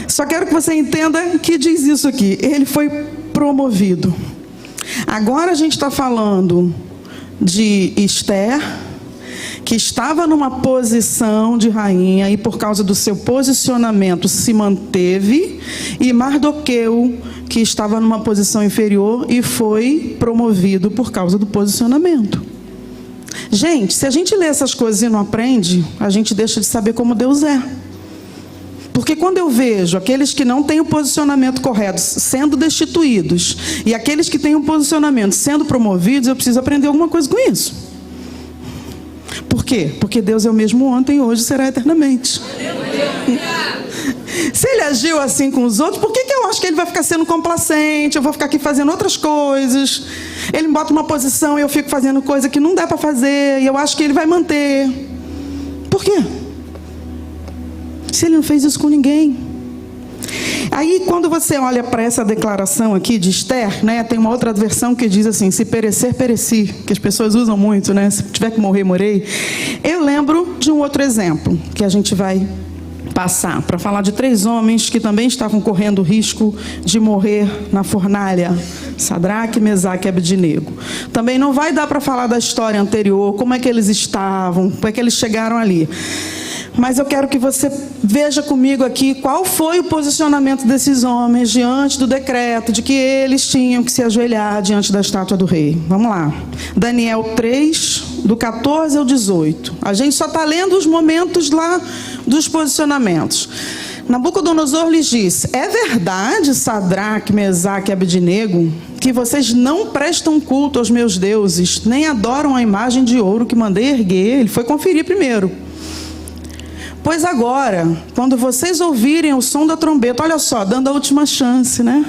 Só quero que você entenda que diz isso aqui. Ele foi promovido. Agora a gente está falando de Esther, que estava numa posição de rainha e por causa do seu posicionamento se manteve, e Mardoqueu, que estava numa posição inferior e foi promovido por causa do posicionamento. Gente, se a gente lê essas coisas e não aprende, a gente deixa de saber como Deus é. Porque quando eu vejo aqueles que não têm o posicionamento correto sendo destituídos e aqueles que têm o posicionamento sendo promovidos, eu preciso aprender alguma coisa com isso. Por quê? Porque Deus é o mesmo ontem, hoje e será eternamente. Se ele agiu assim com os outros, por que eu acho que ele vai ficar sendo complacente? Eu vou ficar aqui fazendo outras coisas. Ele me bota numa posição e eu fico fazendo coisa que não dá para fazer, e eu acho que ele vai manter. Por quê? Se ele não fez isso com ninguém. Aí, quando você olha para essa declaração aqui de Esther, né, tem uma outra versão que diz assim: se perecer, pereci, que as pessoas usam muito, né? Se tiver que morrer, morrei. Eu lembro de um outro exemplo que a gente vai passar para falar de 3 homens que também estavam correndo o risco de morrer na fornalha: Sadraque, Mesaque e Abednego. Também não vai dar para falar da história anterior, como é que eles estavam, como é que eles chegaram ali. Mas eu quero que você veja comigo aqui qual foi o posicionamento desses homens diante do decreto de que eles tinham que se ajoelhar diante da estátua do rei. Vamos lá. Daniel 3, do 14 ao 18. A gente só está lendo os momentos lá dos posicionamentos. Nabucodonosor lhes disse: é verdade, Sadraque, Mesaque e Abednego, que vocês não prestam culto aos meus deuses, nem adoram a imagem de ouro que mandei erguer? Ele foi conferir primeiro. Pois agora, quando vocês ouvirem o som da trombeta, olha só, dando a última chance, né?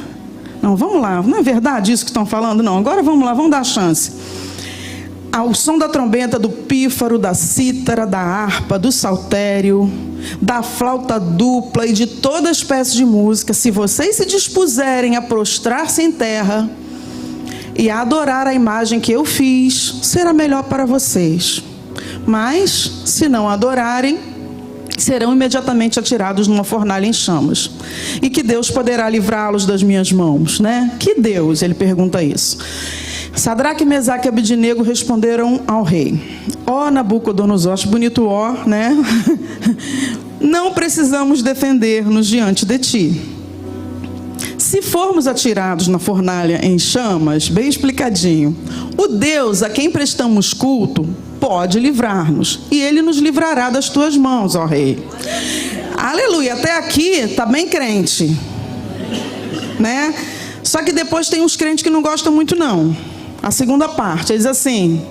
Não, vamos lá, não é verdade isso que estão falando? Não, agora vamos lá, vamos dar a chance. Ao som da trombeta, do pífaro, da cítara, da harpa, do saltério, da flauta dupla e de toda espécie de música, se vocês se dispuserem a prostrar-se em terra e a adorar a imagem que eu fiz, será melhor para vocês. Mas, se não adorarem, serão imediatamente atirados numa fornalha em chamas. E que Deus poderá livrá-los das minhas mãos, né? Que Deus? Ele pergunta isso. Sadraque, Mesaque e Abednego responderam ao rei: ó Nabucodonosor, acho bonito ó, né? Não precisamos defender-nos diante de ti. Se formos atirados na fornalha em chamas, bem explicadinho, o Deus a quem prestamos culto pode livrar-nos, e ele nos livrará das tuas mãos, ó rei. Aleluia, até aqui está bem crente, né? Só que depois tem uns crentes que não gostam muito não. A segunda parte, ele diz assim: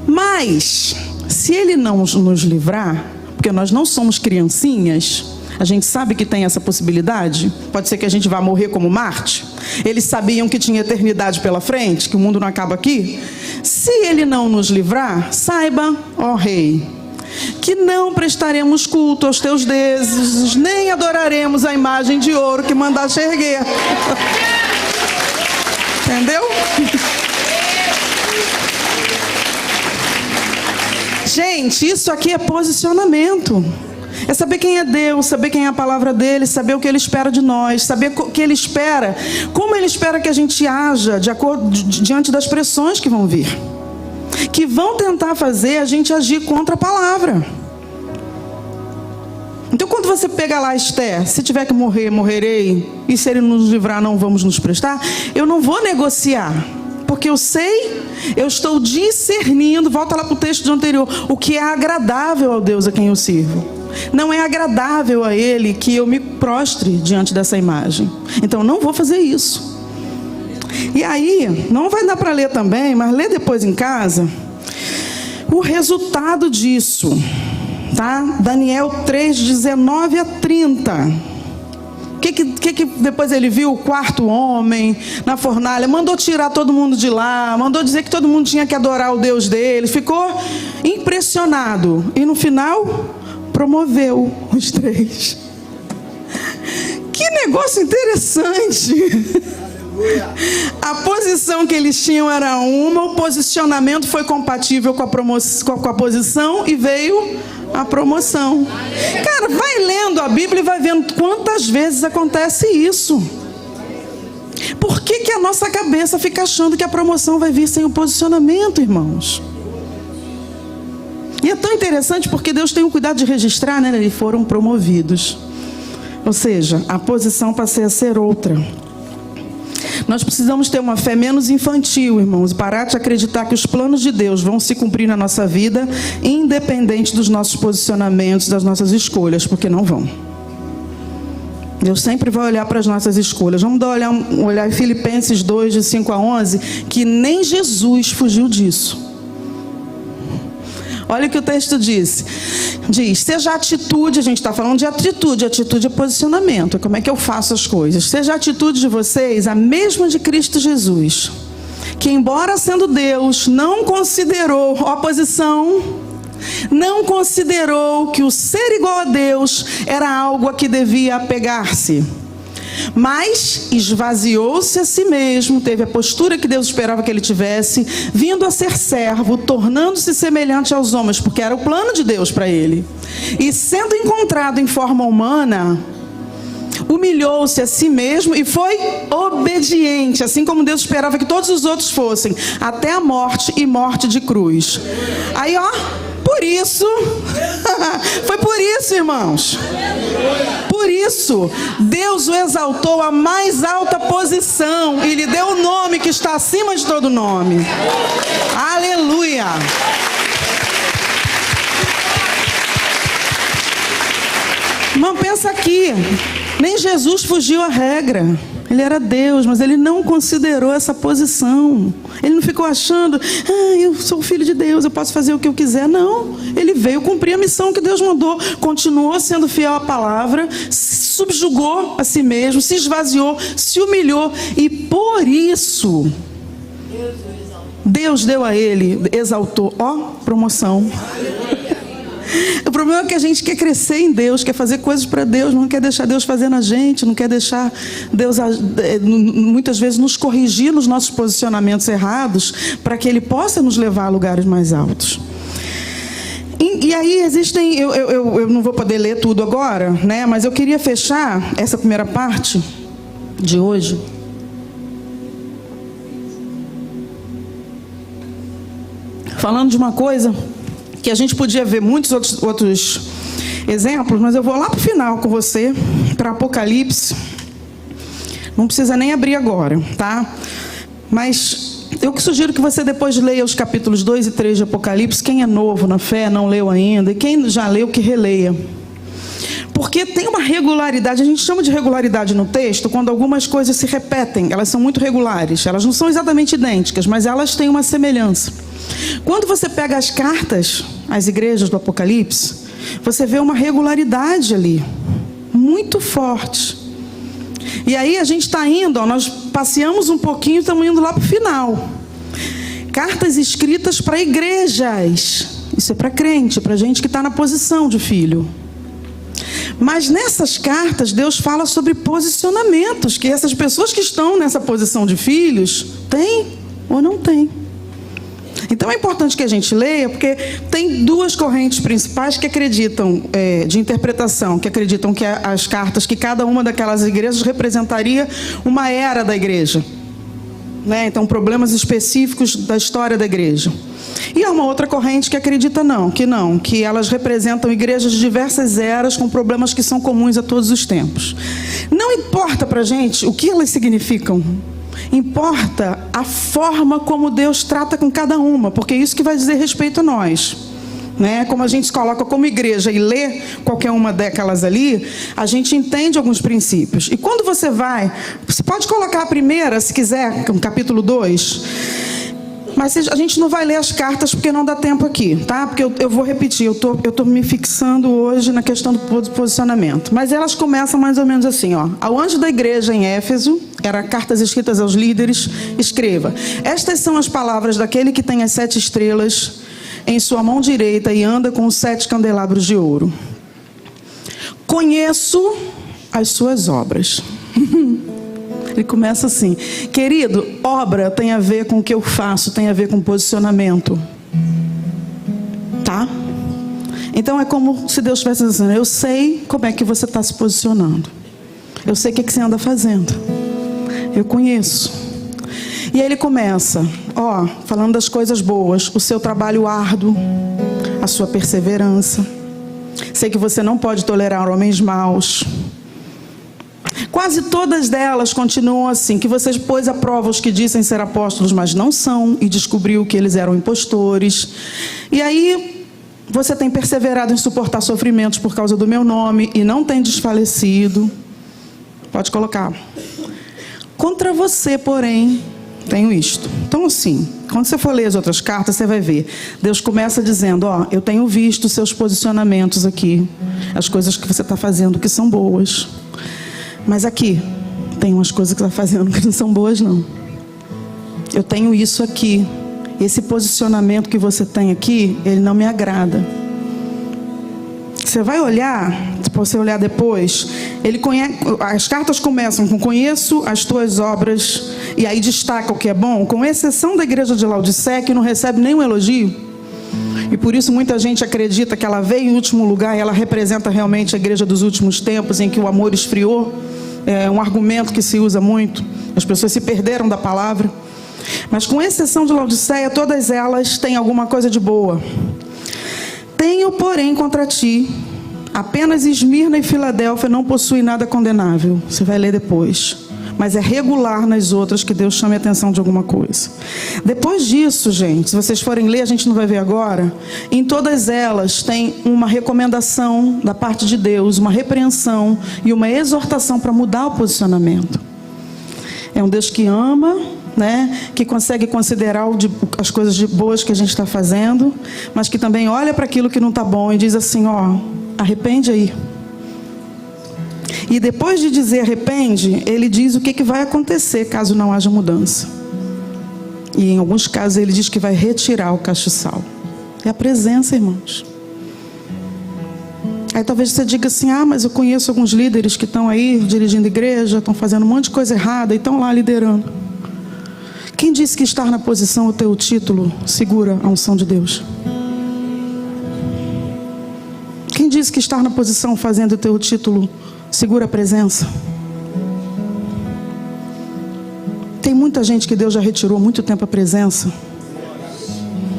mas se ele não nos livrar, porque nós não somos criancinhas, a gente sabe que tem essa possibilidade. Pode ser que a gente vá morrer como Marte. Eles sabiam que tinha eternidade pela frente, que o mundo não acaba aqui. Se ele não nos livrar, saiba, ó rei, que não prestaremos culto aos teus deuses, nem adoraremos a imagem de ouro que mandaste erguer. Entendeu? Gente, isso aqui é posicionamento. É saber quem é Deus, saber quem é a palavra dele, saber o que ele espera de nós, saber o que ele espera, como ele espera que a gente haja diante das pressões que vão vir, que vão tentar fazer a gente agir contra a palavra. Então, quando você pega lá Esther, se tiver que morrer, morrerei, e se ele nos livrar, não vamos nos prestar, eu não vou negociar, porque eu sei, eu estou discernindo, volta lá para o texto anterior, o que é agradável ao Deus a quem eu sirvo. Não é agradável a Ele que eu me prostre diante dessa imagem. Então, não vou fazer isso. E aí, não vai dar para ler também, mas lê depois em casa, o resultado disso. Tá? Daniel 3, 19 a 30. O que depois ele viu? O quarto homem na fornalha. Mandou tirar todo mundo de lá. Mandou dizer que todo mundo tinha que adorar o Deus dele. Ficou impressionado. E no final, promoveu os 3. Que negócio interessante. A posição que eles tinham era uma. O posicionamento foi compatível com a posição e veio a promoção. Cara, vai lendo a Bíblia e vai vendo quantas vezes acontece isso. Por que a nossa cabeça fica achando que a promoção vai vir sem o posicionamento, irmãos? E é tão interessante porque Deus tem o cuidado de registrar, né? Eles foram promovidos. Ou seja, a posição passou a ser outra. Nós precisamos ter uma fé menos infantil, irmãos, e parar de acreditar que os planos de Deus vão se cumprir na nossa vida, independente dos nossos posicionamentos, das nossas escolhas, porque não vão. Deus sempre vai olhar para as nossas escolhas. Vamos olhar em Filipenses 2, de 5 a 11, que nem Jesus fugiu disso. Olha o que o texto diz, seja a atitude, a gente está falando de atitude é posicionamento, como é que eu faço as coisas. Seja a atitude de vocês a mesma de Cristo Jesus, que embora sendo Deus, não considerou oposição, não considerou que o ser igual a Deus era algo a que devia apegar-se. Mas esvaziou-se a si mesmo, teve a postura que Deus esperava que ele tivesse, vindo a ser servo, tornando-se semelhante aos homens, porque era o plano de Deus para ele. E sendo encontrado em forma humana, humilhou-se a si mesmo e foi obediente, assim como Deus esperava que todos os outros fossem, até a morte e morte de cruz. Aí, por isso, foi por isso, irmãos. Por isso, Deus o exaltou à mais alta posição e lhe deu o nome que está acima de todo nome. Aleluia! Irmão, pensa aqui. Nem Jesus fugiu à regra. Ele era Deus, mas ele não considerou essa posição. Ele não ficou achando, eu sou filho de Deus, eu posso fazer o que eu quiser. Não, ele veio cumprir a missão que Deus mandou. Continuou sendo fiel à palavra, se subjugou a si mesmo, se esvaziou, se humilhou. E por isso, Deus deu a ele, exaltou, promoção. O problema é que a gente quer crescer em Deus, quer fazer coisas para Deus, não quer deixar Deus fazer na gente, não quer deixar Deus, muitas vezes, nos corrigir nos nossos posicionamentos errados, para que Ele possa nos levar a lugares mais altos. E aí existem, eu não vou poder ler tudo agora, né? Mas eu queria fechar essa primeira parte de hoje falando de uma coisa que a gente podia ver muitos outros exemplos, mas eu vou lá para o final com você, para Apocalipse. Não precisa nem abrir agora, tá? Mas eu sugiro que você depois leia os capítulos 2 e 3 de Apocalipse. Quem é novo na fé, não leu ainda, e quem já leu, que releia. Porque tem uma regularidade, a gente chama de regularidade no texto, quando algumas coisas se repetem, elas são muito regulares, elas não são exatamente idênticas, mas elas têm uma semelhança. Quando você pega as cartas, as igrejas do Apocalipse, você vê uma regularidade ali, muito forte. E aí a gente está indo, nós passeamos um pouquinho e estamos indo lá para o final. Cartas escritas para igrejas, isso é para crente, para gente que está na posição de filho. Mas nessas cartas, Deus fala sobre posicionamentos, que essas pessoas que estão nessa posição de filhos, têm ou não têm. Então é importante que a gente leia, porque tem duas correntes principais que acreditam, de interpretação, que acreditam que as cartas, que cada uma daquelas igrejas representaria uma era da igreja, né? Então, problemas específicos da história da igreja. E há uma outra corrente que acredita que elas representam igrejas de diversas eras com problemas que são comuns a todos os tempos. Não importa pra gente o que elas significam. Importa a forma como Deus trata com cada uma, porque é isso que vai dizer respeito a nós, né? Como a gente se coloca como igreja e lê qualquer uma daquelas ali, a gente entende alguns princípios. E quando você pode colocar a primeira, se quiser, no capítulo 2, mas a gente não vai ler as cartas porque não dá tempo aqui, tá? Porque eu vou repetir, eu tô me fixando hoje na questão do posicionamento. Mas elas começam mais ou menos assim, ó. Ao anjo da igreja em Éfeso, eram cartas escritas aos líderes, escreva: estas são as palavras daquele que tem as 7 estrelas em sua mão direita e anda com os 7 candelabros de ouro. Conheço as suas obras. Ele começa assim: querido, obra tem a ver com o que eu faço, tem a ver com posicionamento, tá? Então é como se Deus estivesse dizendo: eu sei como é que você está se posicionando, eu sei o que você anda fazendo, eu conheço. E aí ele começa, falando das coisas boas, o seu trabalho árduo, a sua perseverança. Sei que você não pode tolerar homens maus. Quase todas delas continuam assim: que você pôs à prova os que dizem ser apóstolos, mas não são, e descobriu que eles eram impostores. E aí, você tem perseverado em suportar sofrimentos por causa do meu nome, e não tem desfalecido. Pode colocar. Contra você, porém, tenho isto. Então, assim, quando você for ler as outras cartas, você vai ver. Deus começa dizendo: eu tenho visto os seus posicionamentos aqui, as coisas que você está fazendo que são boas. Mas aqui, tem umas coisas que você está fazendo que não são boas, não. Eu tenho isso aqui. Esse posicionamento que você tem aqui, ele não me agrada. Você vai olhar, se você olhar depois, as cartas começam com: conheço as tuas obras, e aí destaca o que é bom, com exceção da igreja de Laodiceia, que não recebe nenhum elogio. E por isso muita gente acredita que ela veio em último lugar, e ela representa realmente a igreja dos últimos tempos, em que o amor esfriou. É um argumento que se usa muito. As pessoas se perderam da palavra. Mas com exceção de Laodiceia, todas elas têm alguma coisa de boa. Tenho, porém, contra ti, apenas Esmirna e Filadélfia não possuem nada condenável. Você vai ler depois. Mas é regular nas outras que Deus chame a atenção de alguma coisa. Depois disso, gente, se vocês forem ler, a gente não vai ver agora, em todas elas tem uma recomendação da parte de Deus, uma repreensão e uma exortação para mudar o posicionamento. É um Deus que ama, né? Que consegue considerar as coisas boas que a gente está fazendo, mas que também olha para aquilo que não está bom e diz assim: arrepende aí. E depois de dizer arrepende, ele diz o que vai acontecer caso não haja mudança. E em alguns casos ele diz que vai retirar o castiçal. É a presença, irmãos. Aí talvez você diga assim: mas eu conheço alguns líderes que estão aí dirigindo igreja, estão fazendo um monte de coisa errada e estão lá liderando. Quem disse que estar na posição ou ter o título segura a unção de Deus? Quem disse que estar na posição fazendo o teu título segura a presença? Tem muita gente que Deus já retirou há muito tempo a presença.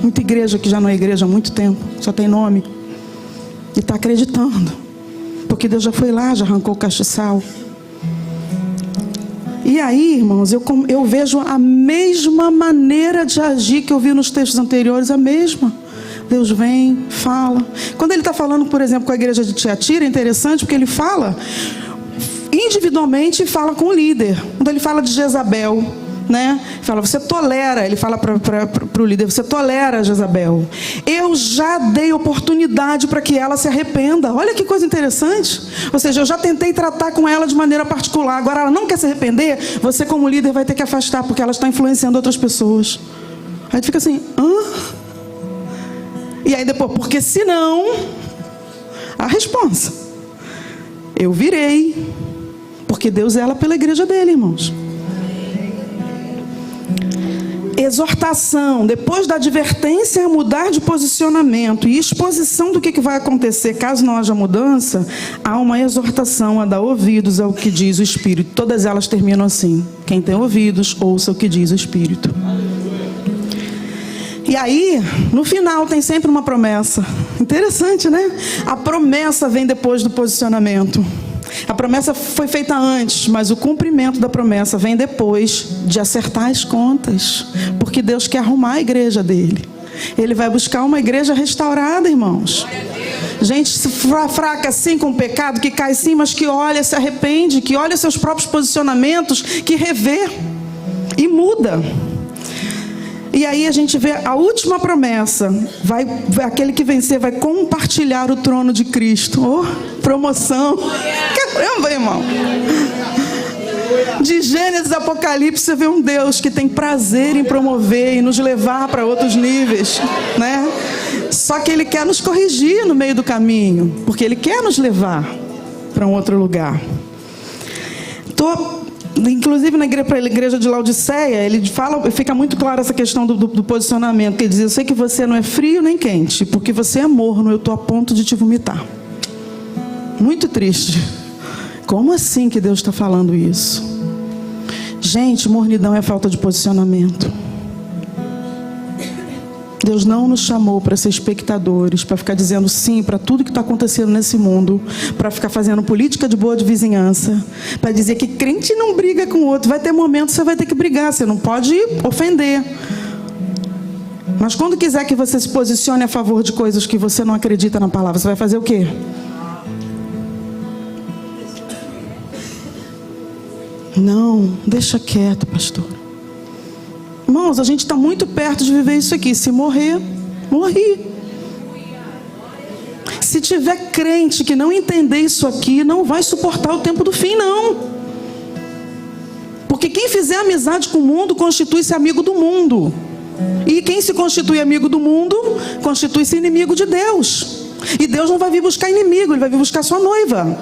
Muita igreja que já não é igreja há muito tempo, só tem nome. E está acreditando. Porque Deus já foi lá, já arrancou o castiçal. E aí, irmãos, eu vejo a mesma maneira de agir que eu vi nos textos anteriores, a mesma. Deus vem, fala. Quando ele está falando, por exemplo, com a igreja de Tiatira, é interessante porque ele fala individualmente e fala com o líder. Quando ele fala de Jezabel, né? Você tolera, ele fala para o líder: você tolera Jezabel. Eu já dei oportunidade para que ela se arrependa. Olha que coisa interessante. Ou seja, eu já tentei tratar com ela de maneira particular. Agora ela não quer se arrepender, você como líder vai ter que afastar, porque ela está influenciando outras pessoas. Aí tu fica assim: E aí depois, porque senão, a responsa: eu virei. Porque Deus zela pela igreja dele, irmãos. exortação, depois da advertência a mudar de posicionamento e exposição do que vai acontecer caso não haja mudança, há uma exortação a dar ouvidos ao que diz o Espírito. Todas elas terminam assim: quem tem ouvidos, ouça o que diz o Espírito. E aí, no final, tem sempre uma promessa. Interessante, né? A promessa vem depois do posicionamento. A promessa foi feita antes, mas o cumprimento da promessa vem depois de acertar as contas. Porque Deus quer arrumar a igreja dele. Ele vai buscar uma igreja restaurada, irmãos. Gente fraca assim com o pecado, que cai sim, mas que olha, se arrepende, que olha seus próprios posicionamentos, que revê e muda. E aí a gente vê a última promessa: aquele que vencer vai compartilhar o trono de Cristo. Oh, promoção! Caramba, irmão! De Gênesis a Apocalipse, você vê um Deus que tem prazer em promover e nos levar para outros níveis, né? Só que Ele quer nos corrigir no meio do caminho, porque Ele quer nos levar para um outro lugar. Inclusive na igreja de Laodiceia, ele fala, fica muito claro essa questão do posicionamento, que ele diz: eu sei que você não é frio nem quente, porque você é morno, eu estou a ponto de te vomitar. Muito triste. Como assim que Deus está falando isso? Gente, mornidão é falta de posicionamento. Deus não nos chamou para ser espectadores, para ficar dizendo sim para tudo que está acontecendo nesse mundo, para ficar fazendo política de boa de vizinhança, para dizer que crente não briga com o outro. Vai ter momentos que você vai ter que brigar, você não pode ofender. Mas quando quiser que você se posicione a favor de coisas que você não acredita na palavra, você vai fazer o quê? Não, deixa quieto, pastor. Irmãos, a gente está muito perto de viver isso aqui. Se morrer, morri. Se tiver crente que não entender isso aqui, não vai suportar o tempo do fim, não. Porque quem fizer amizade com o mundo, constitui-se amigo do mundo. E quem se constitui amigo do mundo, constitui-se inimigo de Deus. E Deus não vai vir buscar inimigo, Ele vai vir buscar sua noiva.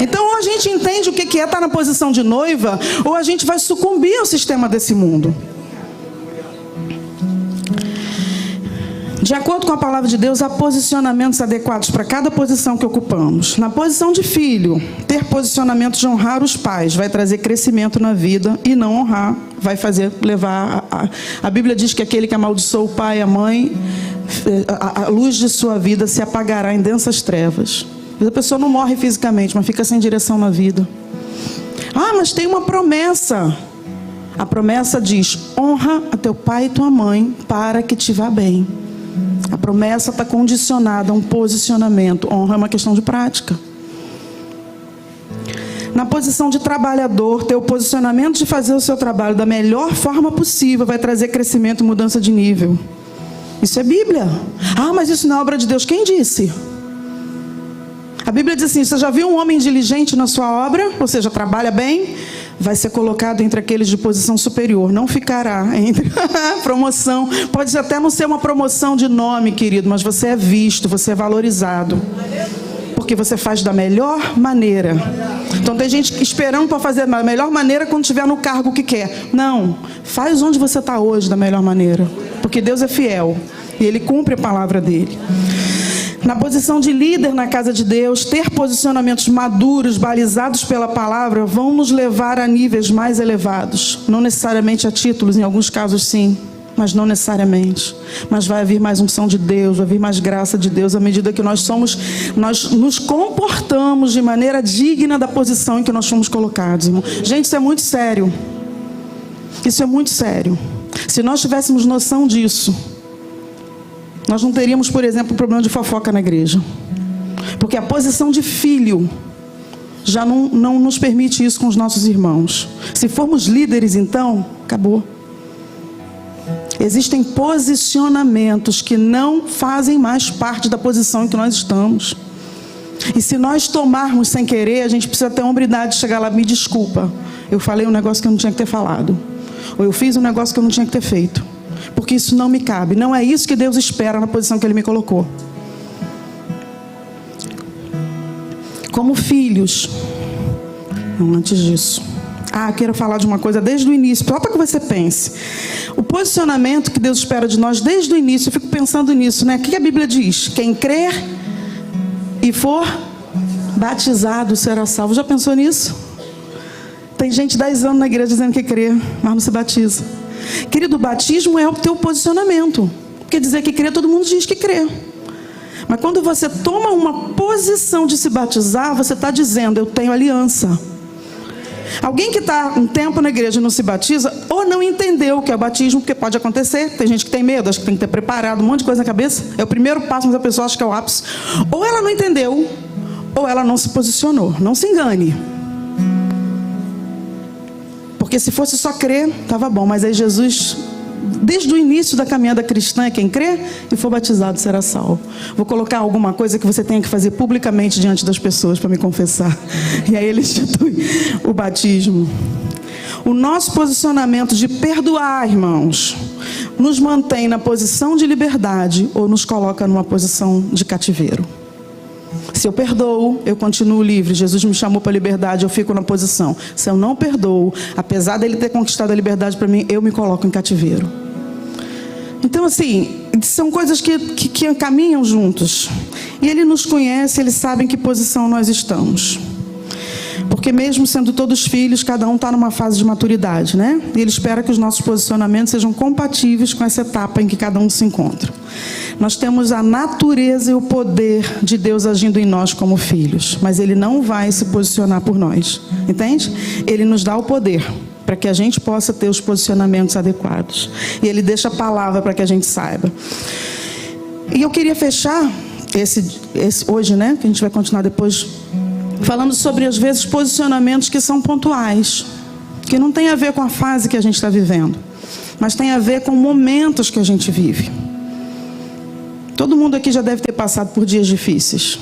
Então, ou a gente entende o que é estar na posição de noiva, ou a gente vai sucumbir ao sistema desse mundo. De acordo com a palavra de Deus, há posicionamentos adequados para cada posição que ocupamos. Na posição de filho, ter posicionamento de honrar os pais vai trazer crescimento na vida, e não honrar vai fazer levar a Bíblia diz que aquele que amaldiçoa o pai e a mãe, a luz de sua vida se apagará em densas trevas. A pessoa não morre fisicamente, mas fica sem direção na vida. Ah, mas tem uma promessa. A promessa diz: honra a teu pai e tua mãe para que te vá bem. A promessa está condicionada a um posicionamento. Honra é uma questão de prática. Na posição de trabalhador, ter o posicionamento de fazer o seu trabalho da melhor forma possível vai trazer crescimento e mudança de nível. Isso é Bíblia. Ah, mas isso não é obra de Deus. Quem disse? A Bíblia diz assim: você já viu um homem diligente na sua obra? Ou seja, trabalha bem? Vai ser colocado entre aqueles de posição superior. Não ficará entre promoção. Pode até não ser uma promoção de nome, querido, mas você é visto, você é valorizado. Porque você faz da melhor maneira. Então tem gente esperando para fazer da melhor maneira quando estiver no cargo que quer. Não, faz onde você está hoje da melhor maneira. Porque Deus é fiel e Ele cumpre a palavra dEle. Na posição de líder na casa de Deus, ter posicionamentos maduros, balizados pela palavra, vão nos levar a níveis mais elevados. Não necessariamente a títulos, em alguns casos sim, mas não necessariamente. Mas vai haver mais unção de Deus, vai haver mais graça de Deus, à medida que nós nos comportamos de maneira digna da posição em que nós fomos colocados, irmão. Gente, isso é muito sério. Isso é muito sério. Se nós tivéssemos noção disso, nós não teríamos, por exemplo, um problema de fofoca na igreja. Porque a posição de filho já não nos permite isso com os nossos irmãos. Se formos líderes, então, acabou. Existem posicionamentos que não fazem mais parte da posição em que nós estamos. E se nós tomarmos sem querer, a gente precisa ter a hombridade de chegar lá: me desculpa, eu falei um negócio que eu não tinha que ter falado. Ou eu fiz um negócio que eu não tinha que ter feito. Porque isso não me cabe. Não é isso que Deus espera na posição que Ele me colocou. Como filhos, não, antes disso, quero falar de uma coisa desde o início, só para que você pense. O posicionamento que Deus espera de nós desde o início, eu fico pensando nisso, né? O que a Bíblia diz? Quem crer e for batizado será salvo. Já pensou nisso? Tem gente 10 anos na igreja dizendo que crê, mas não se batiza. Querido, o batismo é o teu posicionamento. Porque dizer que crê, todo mundo diz que crê. Mas quando você toma uma posição de se batizar, você está dizendo, eu tenho aliança. Alguém que está um tempo na igreja e não se batiza, ou não entendeu o que é o batismo, porque pode acontecer. Tem gente que tem medo, acha que tem que ter preparado um monte de coisa na cabeça. É o primeiro passo, mas a pessoa acha que é o ápice. Ou ela não entendeu, ou ela não se posicionou. Não se engane. Porque se fosse só crer, estava bom. Mas aí Jesus, desde o início da caminhada cristã, é quem crê e for batizado será salvo. Vou colocar alguma coisa que você tenha que fazer publicamente diante das pessoas para me confessar. E aí ele institui o batismo. O nosso posicionamento de perdoar, irmãos, nos mantém na posição de liberdade ou nos coloca numa posição de cativeiro. Se eu perdoo, eu continuo livre. Jesus me chamou para a liberdade, eu fico na posição. Se eu não perdoo, apesar dele ter conquistado a liberdade para mim, eu me coloco em cativeiro. Então, assim, são coisas que caminham juntos. E ele nos conhece, ele sabe em que posição nós estamos. Porque mesmo sendo todos filhos, cada um está numa fase de maturidade, né? E ele espera que os nossos posicionamentos sejam compatíveis com essa etapa em que cada um se encontra. Nós temos a natureza e o poder de Deus agindo em nós como filhos. Mas ele não vai se posicionar por nós. Entende? Ele nos dá o poder para que a gente possa ter os posicionamentos adequados. E ele deixa a palavra para que a gente saiba. E eu queria fechar esse hoje, né? Que a gente vai continuar depois falando sobre, às vezes, posicionamentos que são pontuais, que não tem a ver com a fase que a gente está vivendo, mas tem a ver com momentos que a gente vive. Todo mundo aqui já deve ter passado por dias difíceis,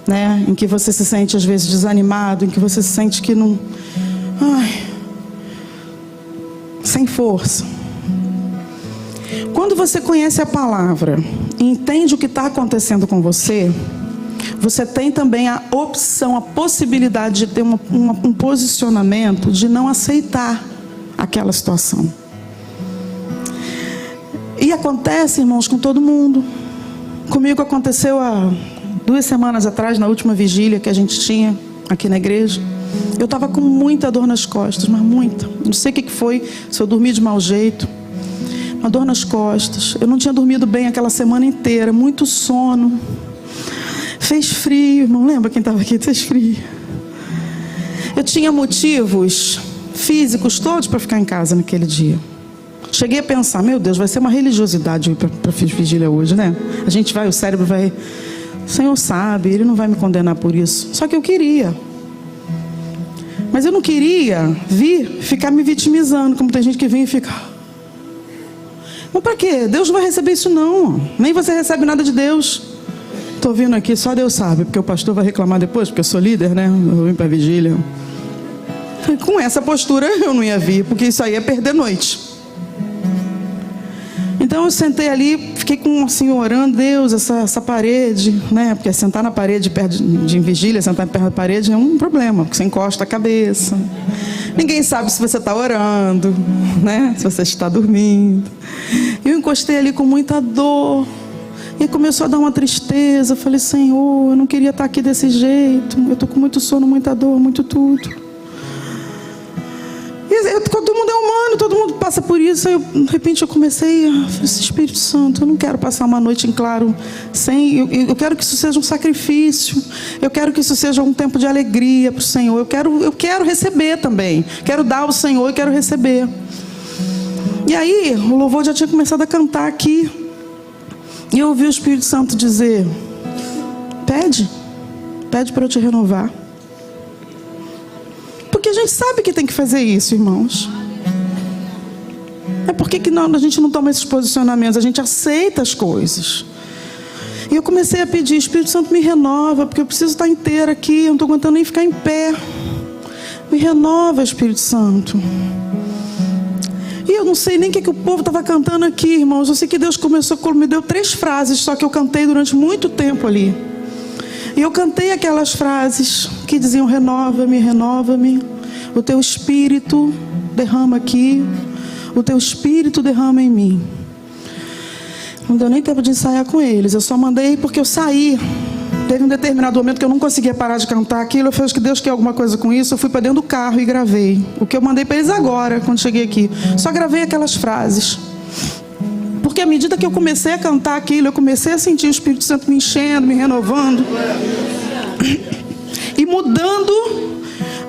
né? Em que você se sente, às vezes, desanimado, em que você se sente que não... sem força. Quando você conhece a palavra e entende o que está acontecendo com você, você tem também a opção, a possibilidade de ter um posicionamento de não aceitar aquela situação. E acontece, irmãos, com todo mundo. Comigo aconteceu há 2 semanas atrás, na última vigília que a gente tinha aqui na igreja. Eu estava com muita dor nas costas, mas muita. Não sei o que foi, se eu dormi de mau jeito. Uma dor nas costas. Eu não tinha dormido bem aquela semana inteira, muito sono. Fez frio, irmão, lembra quem estava aqui? Fez frio. Eu tinha motivos físicos todos para ficar em casa naquele dia. Cheguei a pensar, meu Deus, vai ser uma religiosidade para vigília hoje, né? A gente vai, o cérebro vai... O Senhor sabe, Ele não vai me condenar por isso. Só que eu queria. Mas eu não queria ficar me vitimizando, como tem gente que vem e fica... Mas para quê? Deus não vai receber isso não. Nem você recebe nada de Deus. Estou vindo aqui, só Deus sabe, porque o pastor vai reclamar depois, porque eu sou líder, né? Eu vim para a vigília. Com essa postura eu não ia vir, porque isso aí é perder noite. Então eu sentei ali, fiquei assim, orando, Deus, essa parede, né? Porque sentar na parede perto de vigília, sentar perto da parede é um problema, porque você encosta a cabeça. Ninguém sabe se você está orando, né? Se você está dormindo. Eu encostei ali com muita dor. E começou a dar uma tristeza. Eu falei, Senhor, eu não queria estar aqui desse jeito. Eu estou com muito sono, muita dor, muito tudo. E todo mundo é humano, todo mundo passa por isso. Aí, de repente, eu comecei a falar, Espírito Santo, eu não quero passar uma noite em claro sem... Eu quero que isso seja um sacrifício. Eu quero que isso seja um tempo de alegria para o Senhor. Eu quero receber também. Quero dar ao Senhor e quero receber. E aí, o louvor já tinha começado a cantar aqui. E eu ouvi o Espírito Santo dizer, pede para eu te renovar. Porque a gente sabe que tem que fazer isso, irmãos. É porque que a gente não toma esses posicionamentos, a gente aceita as coisas. E eu comecei a pedir, Espírito Santo, me renova, porque eu preciso estar inteira aqui, eu não estou aguentando nem ficar em pé. Me renova, Espírito Santo. E eu não sei nem o que o povo estava cantando aqui, irmãos. Eu sei que Deus me deu 3 frases, só que eu cantei durante muito tempo ali. E eu cantei aquelas frases que diziam, renova-me, renova-me. o teu Espírito derrama aqui, o teu Espírito derrama em mim. Não deu nem tempo de ensaiar com eles, eu só mandei porque eu saí. Teve um determinado momento que eu não conseguia parar de cantar aquilo. Eu falei, acho que Deus quer alguma coisa com isso. Eu fui para dentro do carro e gravei o que eu mandei para eles agora, quando cheguei aqui. Só gravei aquelas frases. Porque à medida que eu comecei a cantar aquilo, eu comecei a sentir o Espírito Santo me enchendo, me renovando e mudando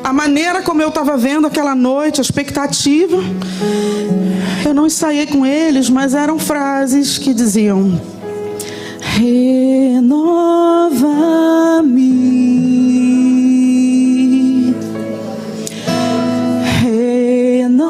a maneira como eu estava vendo aquela noite, a expectativa. Eu não ensaiei com eles, mas eram frases que diziam: renova-me, renova-me,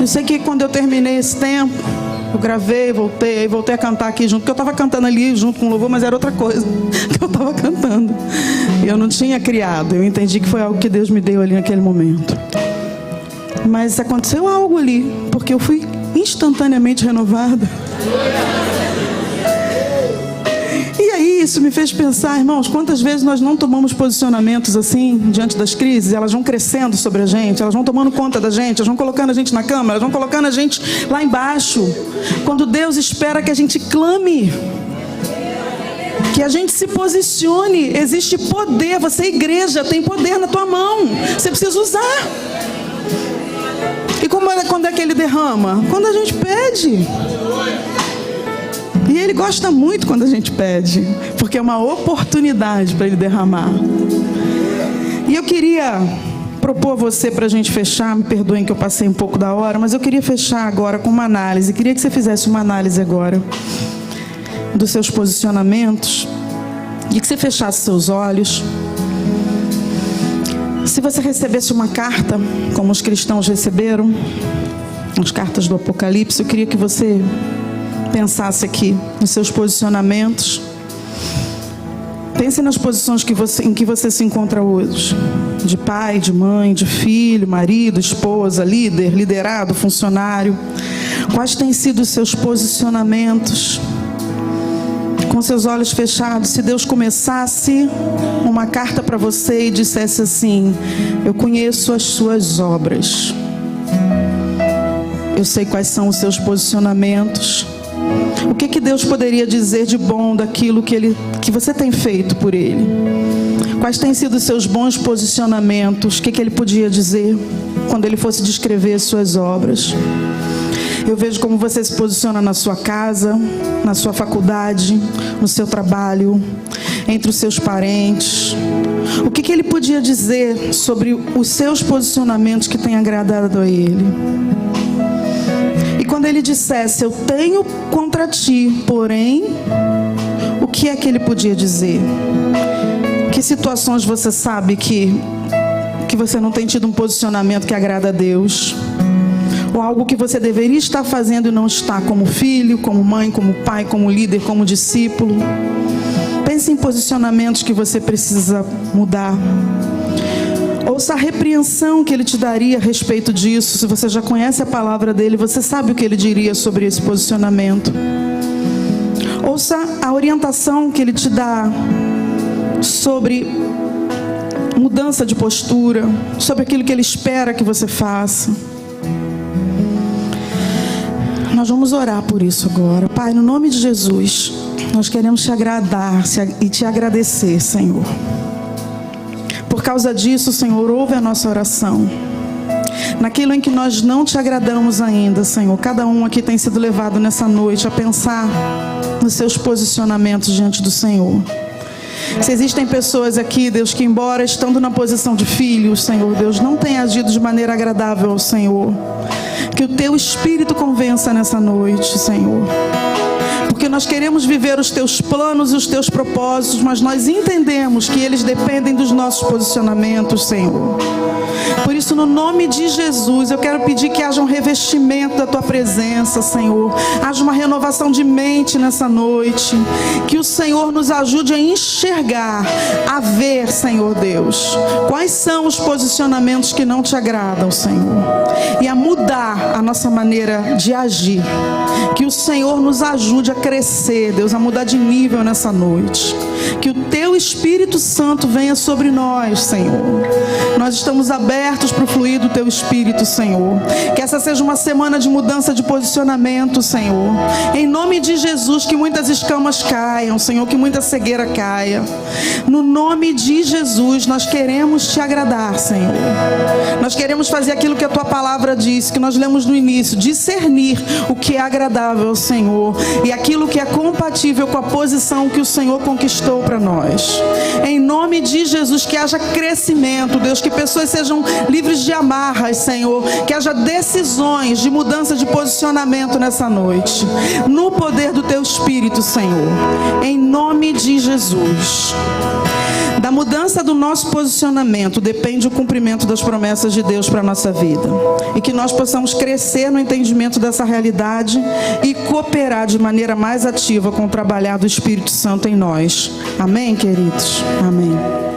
eu sei que quando eu terminei esse tempo, eu gravei, voltei a cantar aqui junto, porque eu estava cantando ali junto com o louvor, mas era outra coisa que eu estava cantando. Eu não tinha criado, eu entendi que foi algo que Deus me deu ali naquele momento. Mas aconteceu algo ali, porque eu fui instantaneamente renovada. E aí isso me fez pensar, irmãos, quantas vezes nós não tomamos posicionamentos assim, diante das crises, elas vão crescendo sobre a gente, elas vão tomando conta da gente, elas vão colocando a gente na cama, elas vão colocando a gente lá embaixo, quando Deus espera que a gente clame, que a gente se posicione. Existe poder, você igreja, tem poder na tua mão, você precisa usar. E quando é que Ele derrama? Quando a gente pede. E Ele gosta muito quando a gente pede, porque é uma oportunidade para Ele derramar. E eu queria propor a você, para a gente fechar, me perdoem que eu passei um pouco da hora, mas eu queria fechar agora com uma análise. Queria que você fizesse uma análise agora dos seus posicionamentos e que você fechasse seus olhos. Se você recebesse uma carta, como os cristãos receberam, as cartas do Apocalipse, eu queria que você pensasse aqui nos seus posicionamentos. Pense nas posições em que você se encontra hoje. De pai, de mãe, de filho, marido, esposa, líder, liderado, funcionário. Quais têm sido os seus posicionamentos? Com seus olhos fechados, se Deus começasse uma carta para você e dissesse assim: eu conheço as suas obras, eu sei quais são os seus posicionamentos. O que Deus poderia dizer de bom daquilo que você tem feito por Ele? Quais têm sido os seus bons posicionamentos? O que Ele podia dizer quando Ele fosse descrever as suas obras? Eu vejo como você se posiciona na sua casa, na sua faculdade, no seu trabalho. entre os seus parentes? O que ele podia dizer sobre os seus posicionamentos que têm agradado a Ele? E quando ele dissesse, eu tenho contra ti, porém, o que é que ele podia dizer? Que situações você sabe que você não tem tido um posicionamento que agrada a Deus? Ou algo que você deveria estar fazendo e não está, como filho, como mãe, como pai, como líder, como discípulo? Pense em posicionamentos que você precisa mudar. Ouça a repreensão que ele te daria a respeito disso. Se você já conhece a palavra dele, você sabe o que ele diria sobre esse posicionamento. Ouça a orientação que ele te dá sobre mudança de postura, sobre aquilo que ele espera que você faça. Nós vamos orar por isso agora. Pai, no nome de Jesus, nós queremos te agradar e te agradecer, Senhor. Por causa disso, Senhor, ouve a nossa oração. Naquilo em que nós não te agradamos ainda, Senhor, cada um aqui tem sido levado nessa noite a pensar nos seus posicionamentos diante do Senhor. Se existem pessoas aqui, Deus, que embora estando na posição de filhos, Senhor, Deus, não tem agido de maneira agradável ao Senhor, que o teu Espírito convença nessa noite, Senhor. Porque nós queremos viver os teus planos e os teus propósitos, mas nós entendemos que eles dependem dos nossos posicionamentos, Senhor. Por isso, no nome de Jesus, eu quero pedir que haja um revestimento da tua presença, Senhor. Haja uma renovação de mente nessa noite. Que o Senhor nos ajude a enxergar, a ver, Senhor Deus, quais são os posicionamentos que não te agradam, Senhor. E a mudar a nossa maneira de agir. Que o Senhor nos ajude a crescer, Deus, a mudar de nível nessa noite. Que o teu Espírito Santo venha sobre nós, Senhor. Nós estamos abertos para o fluir do teu Espírito, Senhor. Que essa seja uma semana de mudança de posicionamento, Senhor. Em nome de Jesus, que muitas escamas caiam, Senhor, que muita cegueira caia. No nome de Jesus, nós queremos te agradar, Senhor. Nós queremos fazer aquilo que a tua palavra diz, que nós lemos no início, discernir o que é agradável ao Senhor e aquilo que é compatível com a posição que o Senhor conquistou para nós. Em nome de Jesus, que haja crescimento, Deus, que pessoas sejam livres de amarras, Senhor, que haja decisões de mudança de posicionamento nessa noite, no poder do teu Espírito, Senhor, em nome de Jesus. Da mudança do nosso posicionamento depende o cumprimento das promessas de Deus para a nossa vida. E que nós possamos crescer no entendimento dessa realidade e cooperar de maneira mais ativa com o trabalhar do Espírito Santo em nós. Amém, queridos? Amém.